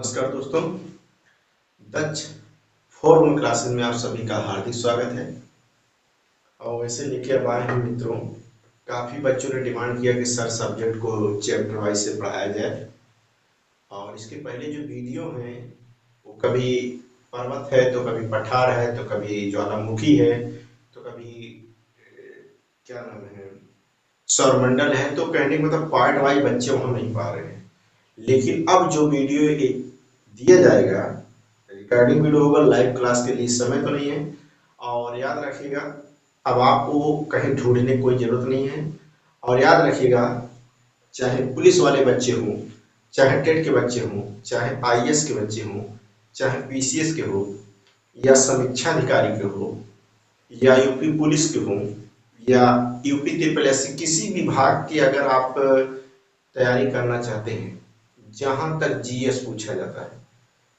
नमस्कार दोस्तों, दक्ष form classes में आप सभी का हार्दिक स्वागत है। और वैसे लेके अब आए हैं मित्रों, काफ़ी बच्चों ने डिमांड किया कि सर सब्जेक्ट को चैप्टर वाइज से पढ़ाया जाए। और इसके पहले जो वीडियो हैं वो कभी पर्वत है तो कभी पठार है तो कभी ज्वालामुखी है तो कभी क्या नाम है सौरमंडल है। तो कहने का मतलब पार्ट वाइज बच्चे वहाँ नहीं पा रहे हैं। लेकिन अब जो वीडियो दिया जाएगा, रिकॉर्डिंग वीडियो होगा, लाइव क्लास के लिए समय तो नहीं है। और याद रखिएगा, अब आपको कहीं ढूंढने की कोई ज़रूरत नहीं है। और याद रखिएगा, चाहे पुलिस वाले बच्चे हों, चाहे टेट के बच्चे हों, चाहे आईएएस के बच्चे हों, चाहे पीसीएस के हो, या समीक्षा अधिकारी के हो, या यूपी पुलिस के हों, या यूपी ट्रिपल एससी किसी विभाग की अगर आप तैयारी करना चाहते हैं, जहाँ तक जीएस पूछा जाता है,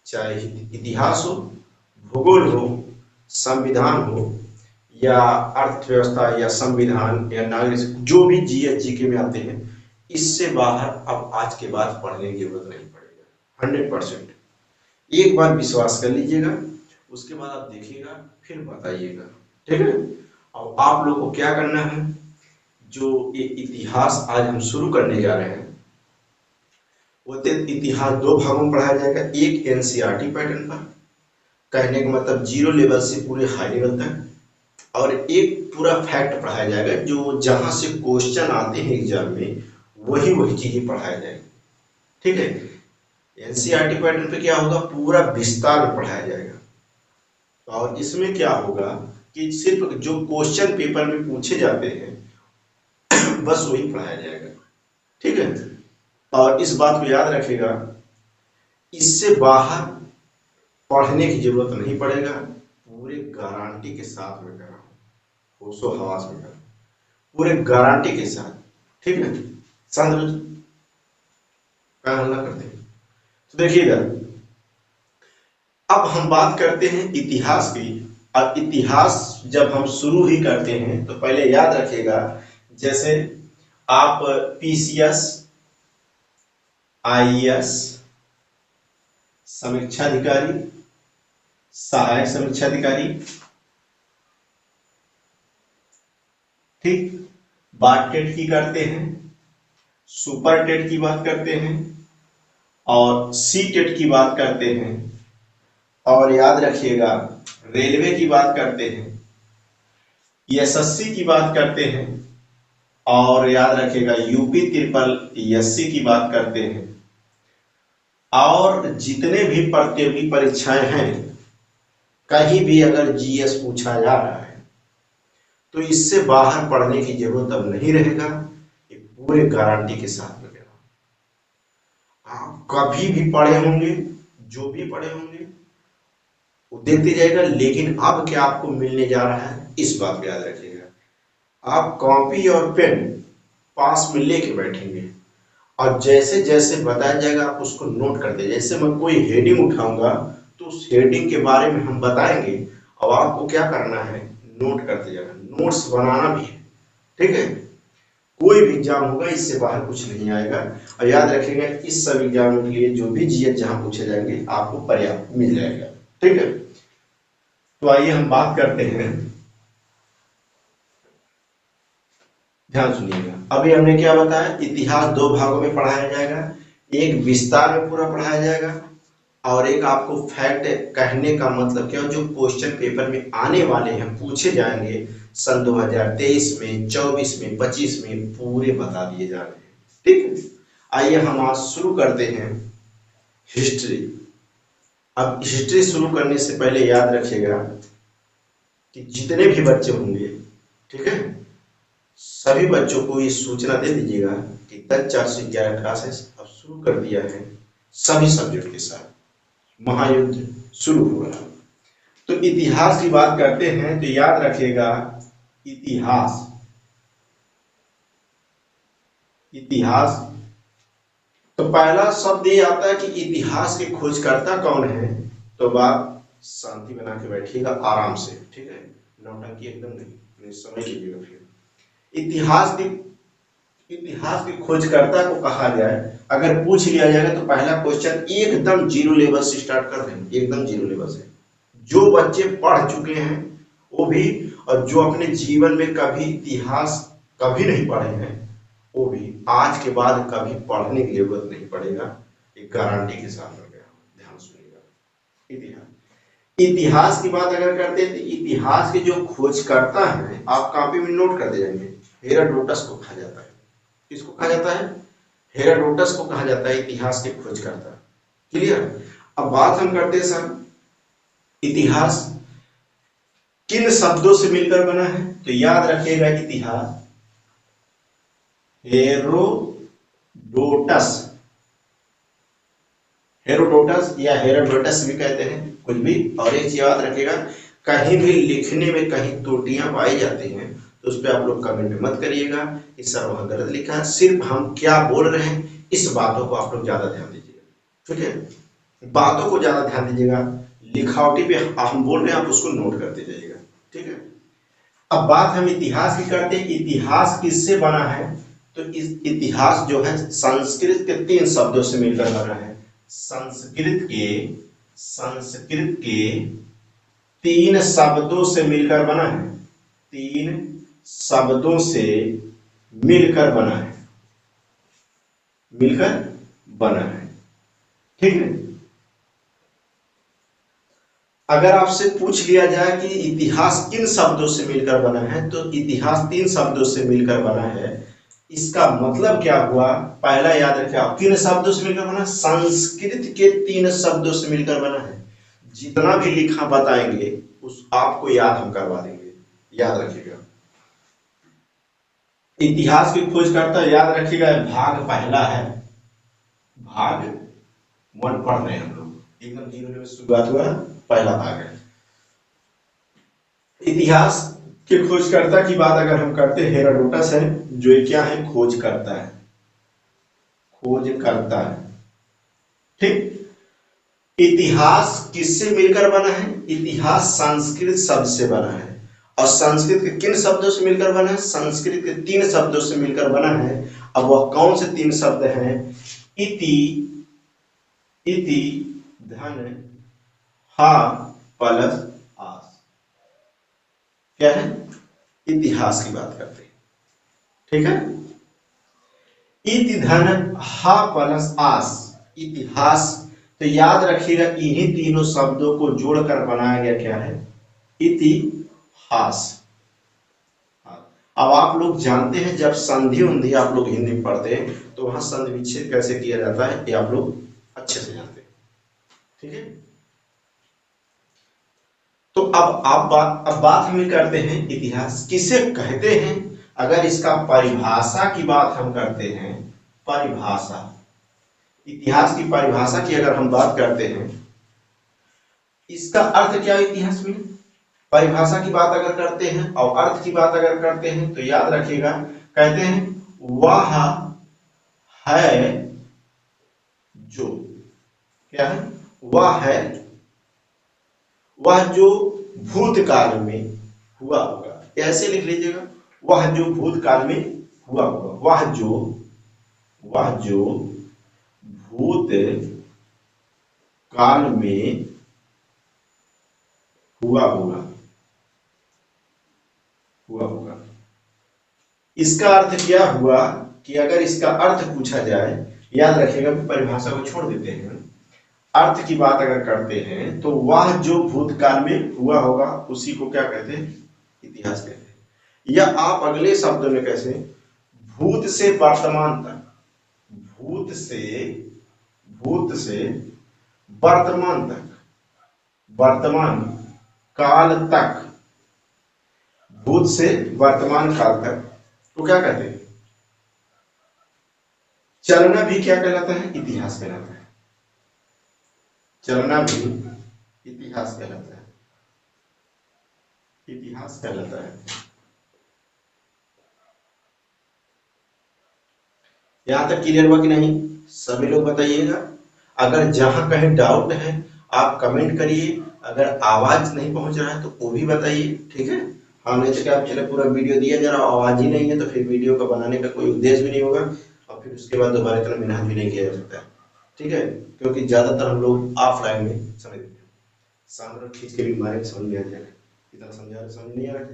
चाहे इतिहास हो, भूगोल हो, संविधान हो, या अर्थव्यवस्था, या संविधान, या नागरिक, जो भी जीएस जीके में आते हैं, इससे बाहर अब आज के बाद पढ़ने की जरूरत नहीं पड़ेगा। 100% एक बार विश्वास कर लीजिएगा, उसके बाद आप देखिएगा, फिर बताइएगा, ठीक है। और आप लोग को क्या करना है, जो ये इतिहास आज हम शुरू करने जा रहे हैं, वो इतिहास 2 भागों में पढ़ाया जाएगा। एक एनसीईआरटी पैटर्न पर, कहने का मतलब 0 लेवल से पूरे हाई लेवल तक, और एक पूरा फैक्ट पढ़ाया जाएगा, जो जहां से क्वेश्चन आते हैं एग्जाम में वही चीजें पढ़ाया जाएगा, ठीक है। एनसीईआरटी पैटर्न पे क्या होगा, पूरा विस्तार में पढ़ाया जाएगा। और इसमें क्या होगा कि सिर्फ जो क्वेश्चन पेपर में पूछे जाते हैं बस वही पढ़ाया जाएगा, ठीक है। और इस बात को याद रखिएगा, इससे बाहर पढ़ने की जरूरत नहीं पड़ेगा। पूरे गारंटी के साथ में कर रहा हूँ, होशो हवास में कर रहा हूँ, पूरे गारंटी के साथ, ठीक है। समझ क्या हल्ला करते हैं। तो देखिएगा, अब हम बात करते हैं इतिहास की। अब इतिहास जब हम शुरू ही करते हैं तो पहले याद रखिएगा, जैसे आप पीसीएस, आईएएस, समीक्षा अधिकारी, सहायक समीक्षा अधिकारी, ठीक, बात टेट की करते हैं, सुपर टेट की बात करते हैं, और सी टेट की बात करते हैं, और याद रखिएगा रेलवे की बात करते हैं, एसएससी की बात करते हैं, और याद रखिएगा यूपी ट्रिपल एससी की बात करते हैं। और जितने भी प्रतियोगी परीक्षाएं हैं, कहीं भी अगर जीएस पूछा जा रहा है तो इससे बाहर पढ़ने की जरूरत अब नहीं रहेगा। ये पूरे गारंटी के साथ में आप कभी भी पढ़े होंगे, जो भी पढ़े होंगे वो देखते जाएगा। लेकिन अब क्या आपको मिलने जा रहा है, इस बात को याद रखिएगा। आप कॉपी और पेन पास में लेके बैठेंगे, और जैसे जैसे बताया जाएगा आप उसको नोट करते। जैसे मैं कोई हेडिंग उठाऊंगा तो उस हेडिंग के बारे में हम बताएंगे, और आपको क्या करना है, नोट करते जाएगा। नोट्स बनाना भी है, ठीक है। कोई भी एग्जाम होगा, इससे बाहर कुछ नहीं आएगा। और याद रखिएगा, इस सब एग्जाम के लिए जो भी जीएस जहां पूछे जाएंगे आपको पर्याप्त मिल जाएगा, ठीक है। तो आइए हम बात करते हैं, ध्यान सुनिएगा। अभी हमने क्या बताया, इतिहास 2 भागों में पढ़ाया जाएगा। एक विस्तार में पूरा पढ़ाया जाएगा, और एक आपको फैक्ट, कहने का मतलब क्या, जो क्वेश्चन पेपर में आने वाले हैं, पूछे जाएंगे सन 2023 में, 24 में, 25 में, पूरे बता दिए जा रहे हैं, ठीक है। आइए हम आज शुरू करते हैं हिस्ट्री। अब हिस्ट्री शुरू करने से पहले याद रखिएगा कि जितने भी बच्चे होंगे, ठीक है, सभी बच्चों को ये सूचना दे दीजिएगा कि तक 411 क्लासेस अब शुरू कर दिया है सभी सब्जेक्ट के साथ। महायुद्ध शुरू हो रहा है। तो इतिहास की बात करते हैं तो याद रखिएगा, इतिहास इतिहास तो पहला शब्द ये आता है कि इतिहास के खोजकर्ता कौन है। तो बात शांति बना के बैठिएगा, आराम से, ठीक है, नौटंकी एकदम नहीं, समझ लीजिएगा। फिर इतिहास के खोजकर्ता को कहा जाए, अगर पूछ लिया जाएगा तो पहला क्वेश्चन एकदम जीरो लेवल से स्टार्ट कर देंगे, एकदम जीरो लेवल से। जो बच्चे पढ़ चुके हैं वो भी, और जो अपने जीवन में कभी इतिहास कभी नहीं पढ़े हैं वो भी आज के बाद कभी पढ़ने की जरूरत नहीं पड़ेगा, एक गारंटी के साथ हो गया। ध्यान सुनिएगा। इतिहास, इतिहास की बात अगर करते हैं तो इतिहास के जो खोजकर्ता हैं, आप कॉपी में नोट कर दे जाएंगे, हेरोडोटस को कहा जाता है। किसको कहा जाता है? हेरोडोटस को कहा जाता है इतिहास के खोजकर्ता। क्लियर? अब बात हम करते हैं सर, इतिहास किन शब्दों से मिलकर बना है? तो याद रखिएगा, इतिहास हेरोडोटस, हेरोडोटस या हेरोडोटस भी कहते हैं, कुछ भी। और एक चीज याद रखिएगा, कहीं भी लिखने में कहीं त्रुटियां पाई जाती हैं तो उस पर आप लोग कमेंट में मत करिएगा इस सर वहां गलत लिखा है, सिर्फ हम क्या बोल रहे हैं इस बातों को आप लोग ज्यादा ध्यान दीजिएगा। ठीक है, बातों को ज्यादा ध्यान दीजिएगा, लिखावटी पे हम बोल रहे हैं आप उसको नोट करते जाइएगा। ठीक है, अब बात हम इतिहास की करते हैं। इतिहास किससे बना है? तो इस इतिहास जो है संस्कृत के 3 शब्दों से मिलकर बना है। संस्कृत के 3 शब्दों से मिलकर बना है, 3 शब्दों से मिलकर बना है, मिलकर बना है। ठीक है, अगर आपसे पूछ लिया जाए कि इतिहास किन शब्दों से मिलकर बना है, तो इतिहास 3 शब्दों से मिलकर बना है। इसका मतलब क्या हुआ? पहला याद रखिए, किन शब्दों से मिलकर बना? संस्कृत के 3 शब्दों से मिलकर बना है। जितना भी लिखा बताएंगे उस आपको याद हम करवा देंगे, याद रखिएगा। इतिहास की खोज करता याद रखिएगा, भाग पहला है, भाग 1 पढ़ रहे हैं हम लोग, एकदम जीरो में शुरुआत हुआ, पहला भाग है। इतिहास के खोजकर्ता की बात अगर हम करते हैं, हेरोडोटस है जो क्या है? खोज करता है, खोज करता है। ठीक, इतिहास किससे मिलकर बना है? इतिहास संस्कृत शब्द से बना है। और संस्कृत के किन शब्दों से मिलकर बना है? संस्कृत के 3 शब्दों से मिलकर बना है। अब वह कौन से 3 शब्द हैं? इति, इति, धन, हा प्लस आस। क्या है? इतिहास की बात करते हैं। ठीक है, इति, धन, हा प्लस आस, इतिहास। तो याद रखिएगा, इन्हीं तीनों शब्दों को जोड़कर बनाया गया क्या है? इतिहास। अब आप लोग जानते हैं जब संधि उंधी आप लोग हिंदी में पढ़ते हैं तो वहां संधि विच्छेद कैसे किया जाता है ये आप लोग अच्छे से जानते हैं। ठीक है, तो अब बात हम करते हैं इतिहास किसे कहते हैं। अगर इसका परिभाषा की बात हम करते हैं, परिभाषा, इतिहास की परिभाषा की अगर हम बात करते हैं, इसका अर्थ क्या है इतिहास में? परिभाषा की बात अगर करते हैं और अर्थ की बात अगर करते हैं तो याद रखिएगा, कहते हैं वह है जो, क्या है? वह है, वह जो भूतकाल में हुआ होगा, ऐसे लिख लीजिएगा, वह जो भूतकाल में हुआ होगा, वह जो भूत काल में हुआ होगा। इसका अर्थ क्या हुआ कि अगर इसका अर्थ पूछा जाए, याद रखिएगा परिभाषा को छोड़ देते हैं, अर्थ की बात अगर करते हैं तो वह जो भूतकाल में हुआ होगा उसी को क्या कहते हैं? इतिहास कहते हैं। या आप अगले शब्द में कैसे, भूत से वर्तमान तक, भूत से वर्तमान तक, वर्तमान काल तक, भूत से वर्तमान काल तक तो क्या कहते हैं? चलना भी क्या कहलाता है? इतिहास कहलाता है। चलना भी इतिहास कहलाता है, इतिहास कहलाता है। यहां तक क्लियर हुआ कि नहीं? सभी लोग बताइएगा। अगर जहां कहीं डाउट है आप कमेंट करिए, अगर आवाज नहीं पहुंच रहा है तो वो भी बताइए। ठीक है, हाँ, नहीं तो क्या आप चले पूरा वीडियो दिया जा रहा, आवाज ही नहीं है तो फिर वीडियो का बनाने का कोई उद्देश्य भी नहीं होगा और फिर उसके बाद दोबारा इतना मेहनत भी नहीं किया जा सकता है, ठीक है, क्योंकि ज़्यादातर हम लोग ऑफलाइन में समझ लेते हैं, सामने खींच के भी मारे समझ में आ जाएगा, इतना समझ नहीं आ रहा है।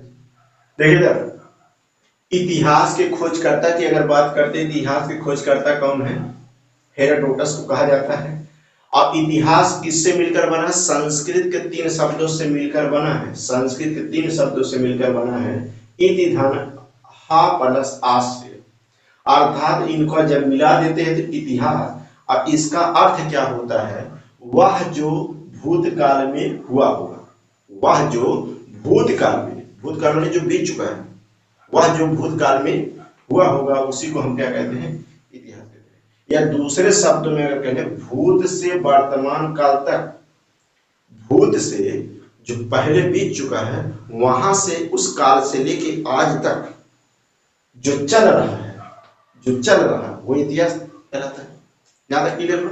देखिए सर, इतिहास के खोजकर्ता की अगर बात करते हैं, इतिहास के खोजकर्ता कौन है? हेरोडोटस को कहा जाता है। और इतिहास किससे मिलकर बना? संस्कृत के 3 शब्दों से मिलकर बना है, संस्कृत के 3 शब्दों से मिलकर बना है। इति धन हा प्लस आस से, अर्थात इनको जब मिला देते हैं तो इतिहास, और इसका अर्थ क्या होता है? वह जो भूतकाल में हुआ होगा, वह जो भूतकाल में जो बीत चुका है, वह जो भूतकाल में हुआ होगा, उसी को हम क्या कहते हैं? इतिहास कहते हैं। या दूसरे शब्दों में अगर कहें, भूत से वर्तमान काल तक, भूत से जो पहले बीत चुका है, वहां से उस काल से लेके आज तक जो चल रहा है वो इतिहास कहलाता है। यहां तक क्लियर हो?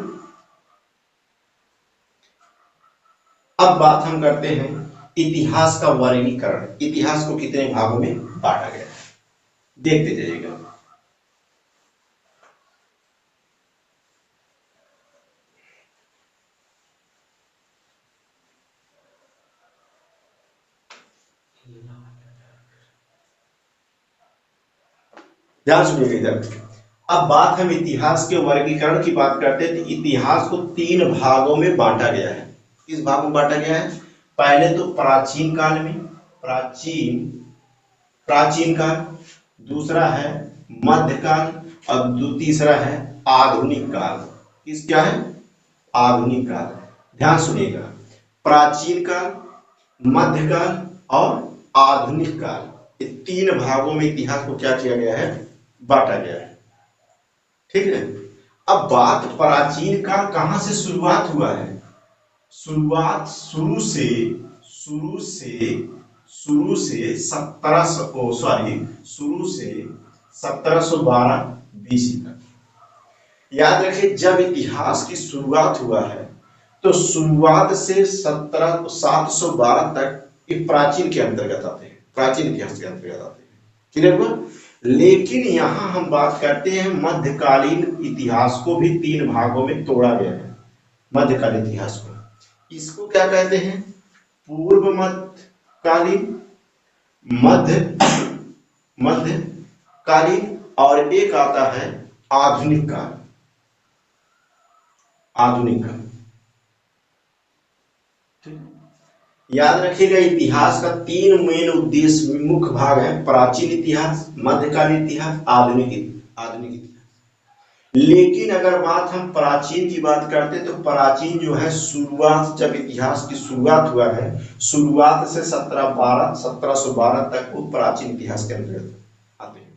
अब बात हम करते हैं इतिहास का वर्गीकरण। इतिहास को कितने भागों में बांटा गया है, देखते जाइएगा। ध्यान सुनिएगा इधर। अब बात हम इतिहास के वर्गीकरण की बात करते हैं, तो इतिहास को 3 भागों में बांटा गया है। किस भाग में बांटा गया है? पहले तो प्राचीन काल में, प्राचीन काल, दूसरा है मध्यकाल, और तीसरा है आधुनिक काल। किस क्या है? आधुनिक काल। ध्यान सुनिएगा, प्राचीन काल, मध्यकाल और आधुनिक काल, ये 3 भागों में इतिहास को क्या किया गया है? बांटा गया है, ठीक है। अब बात प्राचीन काल कहां से शुरुआत हुआ है? शुरुआत शुरू से 1712 बीसी तक। याद रखिए, जब इतिहास की शुरुआत हुआ है तो शुरुआत से 712 तक ये प्राचीन के अंतर्गत आते हैं, प्राचीन इतिहास के अंतर्गत आते हैं, क्लियर हुआ? लेकिन यहां हम बात करते हैं मध्यकालीन इतिहास को भी 3 भागों में तोड़ा गया है। मध्यकालीन इतिहास को, इसको क्या कहते हैं? पूर्व मध्यकालीन, मध्यकालीन, और एक आता है आधुनिक काल। आधुनिक काल, याद रखिएगा, इतिहास का 3 मेन उद्देश्य, मुख्य भाग है। प्राचीन इतिहास, मध्यकालीन इतिहास, आधुनिक इतिहास। लेकिन अगर बात हम प्राचीन की बात करते हैं, तो प्राचीन जो है शुरुआत, जब इतिहास की शुरुआत हुआ है, शुरुआत से 1712 तक वो प्राचीन इतिहास के अंतर्गत आते हैं।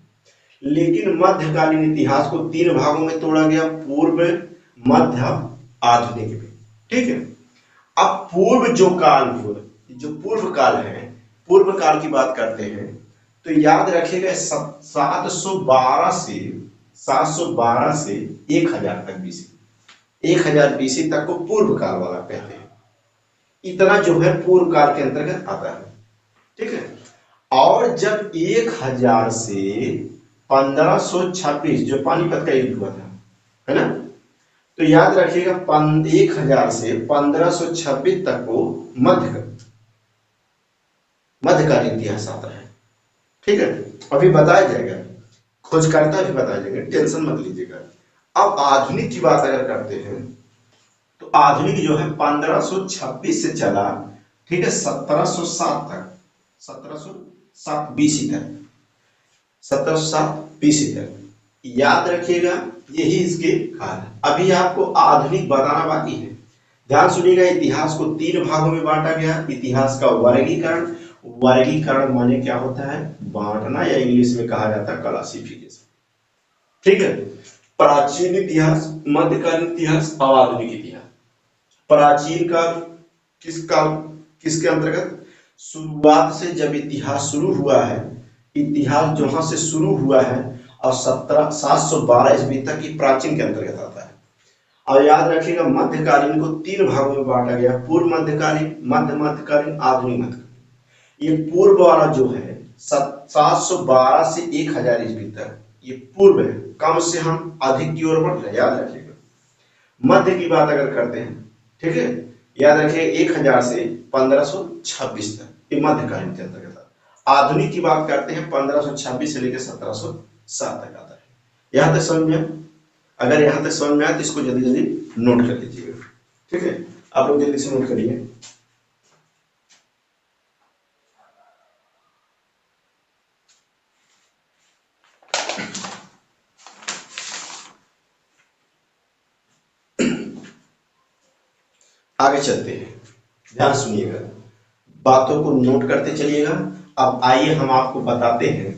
लेकिन मध्यकालीन इतिहास को 3 भागों में तोड़ा गया, पूर्व, मध्य, आधुनिक में, ठीक है। अब पूर्व जो काल हुआ, जो पूर्व काल है, पूर्व काल की बात करते हैं, तो याद रखिएगा 712 से 1000 तक बीसी, 1000 बीसी तक को पूर्व काल वाला कहते हैं। इतना जो है पूर्व काल के अंतर्गत आता है, ठीक है। और जब 1000 से 1526 जो पानीपत का युद्ध हुआ था, है ना, तो याद रखिएगा 1000 से 1526 तक को मध्यकालीन इतिहास आता है, ठीक है। अभी बताया जाएगा, खोजकर्ता भी बताया जाएगा, टेंशन मत लीजिएगा। अब आधुनिक की बात अगर करते हैं, तो आधुनिक जो है 1526 से चला, ठीक है, 1707 तक, 1707 बीसी तक, 1707 बीसी तक। याद रखिएगा, यही इसके काल है। अभी आपको आधुनिक बताना बाकी है। ध्यान सुनिएगा, इतिहास को 3 भागों में बांटा गया। इतिहास का वर्गीकरण, वर्गीकरण माने क्या होता है? बांटना, या इंग्लिश में कहा जाता है क्लासिफिकेशन, ठीक है। प्राचीन इतिहास, मध्यकालीन इतिहास और आधुनिक इतिहास। प्राचीन काल किसके अंतर्गत? शुरुआत से जब इतिहास शुरू हुआ है, इतिहास जहां से शुरू हुआ है और 712 ईस्वी तक की प्राचीन के अंतर्गत आता है। और याद रखिएगा, मध्यकालीन को 3 भागों में बांटा गया, पूर्व मध्यकालीन, मध्य मध्यकालीन, आधुनिक मध्यकालीन। ये पूर्व वाला जो है 712 से 1000 ईस्वी तक, ये पूर्व है, कम से हम अधिक की ओर बढ़ रहे हैं, याद रखिएगा। मध्य की बात अगर करते हैं, ठीक है, याद रखिए 1000 से 1526 तक, ये मध्यकालीन के अंतर्गत आता है। आधुनिक की बात करते हैं 1526 से लेकर 1707 तक आता है। यहां तक समझ में? अगर यहां तक समझ में आए तो इसको जल्दी जल्दी नोट कर लीजिएगा, ठीक है, आप लोग जल्दी से नोट करिए। आगे चलते हैं, ध्यान सुनिएगा, बातों को नोट करते चलिएगा। अब आइए हम आपको बताते हैं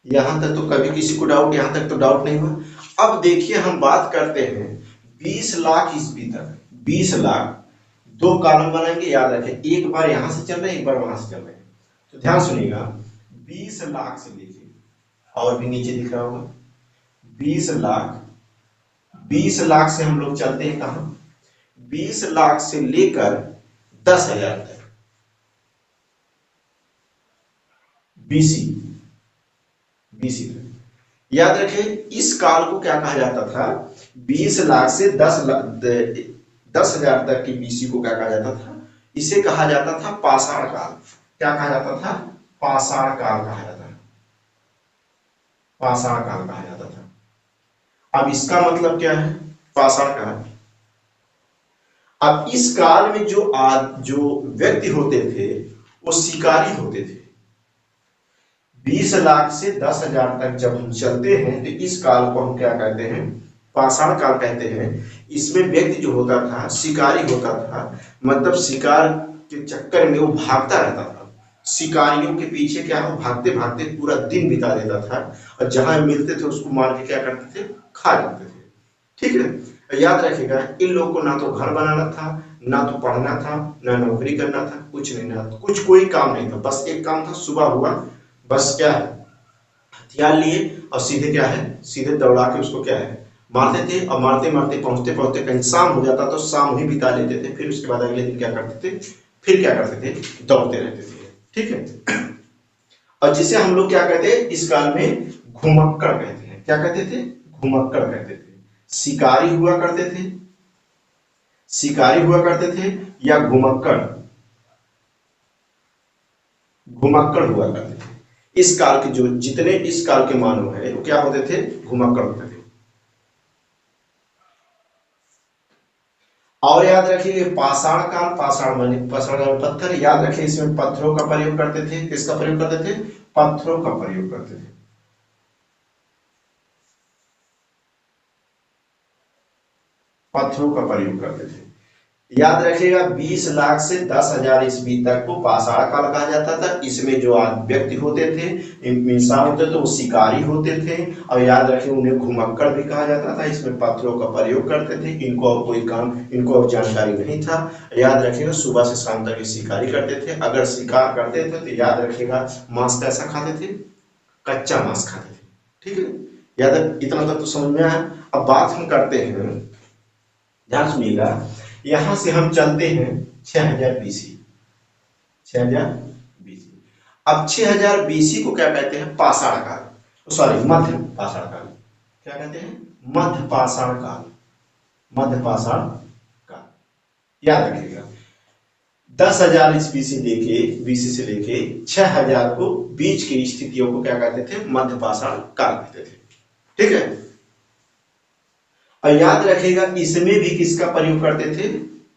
यहां तक तो कभी किसी को डाउट, यहां तक तो डाउट नहीं हुआ। अब देखिए हम बात करते हैं 20 लाख ईस्वी तक। 20 लाख, दो कॉलम बनाएंगे, याद रखें, एक बार यहां से चल रहे हैं, एक बार वहां से चल रहे हैं। तो ध्यान सुनिएगा, 20 लाख से लेके, और भी नीचे दिख रहा होगा 20 लाख, 20 लाख से हम लोग चलते हैं कहां, 20 लाख से लेकर 10,000 तक, बीसी, बीसी तक। याद रखें इस काल को क्या कहा जाता था, 20 लाख से 10,000 तक की बीसी को क्या कहा जाता था, इसे कहा जाता था पाषाण काल। क्या कहा जाता था, पाषाण काल कहा जाता था, पाषाण काल कहा जाता था। अब इसका मतलब क्या है, पाषाण काल। अब इस काल में जो व्यक्ति होते थे वो शिकारी होते थे। 20 लाख से 10,000 तक जब हम चलते हैं तो इस काल को हम क्या कहते हैं, पाषाण काल कहते हैं। इसमें व्यक्ति जो होता था शिकारी होता था, मतलब शिकार के चक्कर में वो भागता रहता था, शिकारियों के पीछे क्या हो, भागते भागते पूरा दिन बिता देता था, और जहां मिलते थे उसको मार के क्या करते थे, खा जाते थे, ठीक है। याद रखिएगा इन लोगों को ना तो घर बनाना था, ना तो पढ़ना था, ना नौकरी करना था, कुछ नहीं, ना कुछ कोई काम नहीं था, बस एक काम था, सुबह हुआ बस क्या है, हथियार लिए और सीधे क्या है, सीधे दौड़ा के उसको क्या है, मारते थे। और मारते मारते पहुंचते पहुंचते कहीं शाम हो जाता तो शाम ही बिता लेते थे, फिर उसके बाद अगले दिन क्या करते थे, फिर क्या करते थे, दौड़ते रहते थे, ठीक है। और जिसे हम लोग क्या कहते हैं इस काल में, घुमक्कड़ कहते हैं। क्या कहते थे, घुमक्कड़ कहते थे। शिकारी हुआ करते थे, शिकारी हुआ करते थे, या घुमक्कड़, घुमक्कड़ हुआ करते थे। इस काल के जो जितने इस काल के मानव है वो क्या होते थे, घुमक्कड़ होते थे। और याद रखिए पाषाण काल, पाषाण माने पाषाण पत्थर, याद रखिए इसमें पत्थरों का प्रयोग करते थे। किसका प्रयोग करते थे, पत्थरों का प्रयोग करते थे, पत्थरों का प्रयोग करते थे। याद रखिएगा 20 लाख से 10,000 ईस्वी तक को पाषाण काल कहा जाता था। इसमें जो व्यक्ति होते थे, इंसान होते थे, वो शिकारी होते थे। और याद रखिए उन्हें घुमक्कड़ भी कहा जाता था। इसमें पत्थरों का प्रयोग करते थे, इनको और कोई काम, इनको और जानकारी नहीं था। याद रखिएगा सुबह से शाम तक शिकारी करते थे। अगर शिकार करते थे तो याद रखिएगा मांस कैसा खाते थे, कच्चा मांस खाते थे, ठीक है। याद, इतना तक तो समझ में आया। अब बात हम करते हैं, ध्यान सुनिएगा, यहां से हम चलते हैं 6000 बीसी, 6000 बीसी। अब 6000 बीसी को क्या कहते हैं, पाषाण काल, सॉरी मध्य पाषाण काल। क्या कहते हैं, मध्य पाषाण काल, मध्य पाषाण काल। याद रखिएगा 10,000 ईस्वी से लेके, बीसी से लेके 6000 को बीच की स्थितियों को क्या कहते थे, मध्य पाषाण काल कहते थे, ठीक है। और याद रखिएगा इसमें भी किसका प्रयोग करते थे,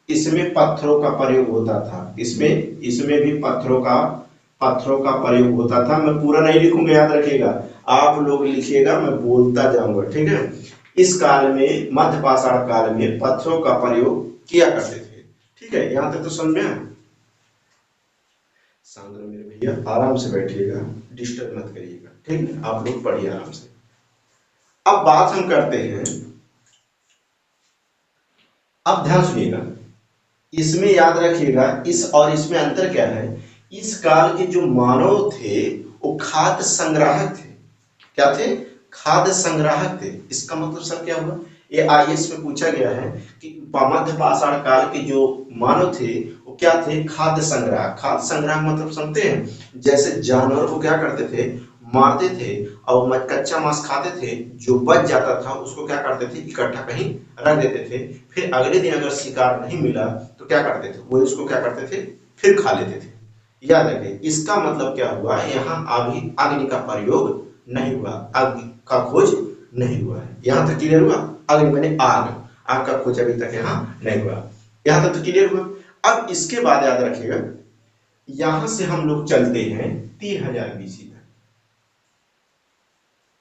इसमें पत्थरों का प्रयोग होता था। इसमें भी पत्थरों का प्रयोग होता था। मैं पूरा नहीं लिखूंगा, याद रखिएगा, आप लोग लिखिएगा, मैं बोलता जाऊंगा, ठीक है। इस काल में, मध्य पाषाण काल में पत्थरों का प्रयोग किया करते थे, ठीक है। यहां तक तो समझ में, शांत रहो मेरे भैया, आराम से बैठिएगा, डिस्टर्ब मत करिएगा, ठीक है। आप लोग पढ़िए आराम से। अब बात हम करते हैं, अब ध्यान सुनिएगा, इसमें याद रखिएगा इस और इसमें अंतर क्या है। इस काल के जो मानव थे वो खाद्य संग्राहक थे। क्या थे, खाद्य संग्राहक थे। इसका मतलब सर क्या हुआ, ये आईएएस में पूछा गया है कि मध्य पाषाण काल के जो मानव थे वो क्या थे, खाद्य संग्राहक। खाद्य संग्राहक मतलब समझते हैं, जैसे जानवर को क्या करते थे, मारते थे और कच्चा मांस खाते थे, जो बच जाता था उसको क्या करते थे, इकट्ठा कहीं रख देते थे, फिर अगले दिन अगर शिकार नहीं मिला तो क्या करते थे, वो इसको क्या करते थे, फिर खा लेते थे। याद रखें, इसका मतलब क्या हुआ, यहाँ अभी अग्नि का प्रयोग नहीं हुआ, अग्नि का खोज नहीं हुआ है। यहाँ तक क्लियर हुआ, अग्नि मैंने आग, आग का खोज अभी तक यहाँ नहीं हुआ। यहाँ तक तो क्लियर हुआ। अब इसके बाद याद रखिएगा, यहां से हम लोग चलते हैं 3000 बीसी तक,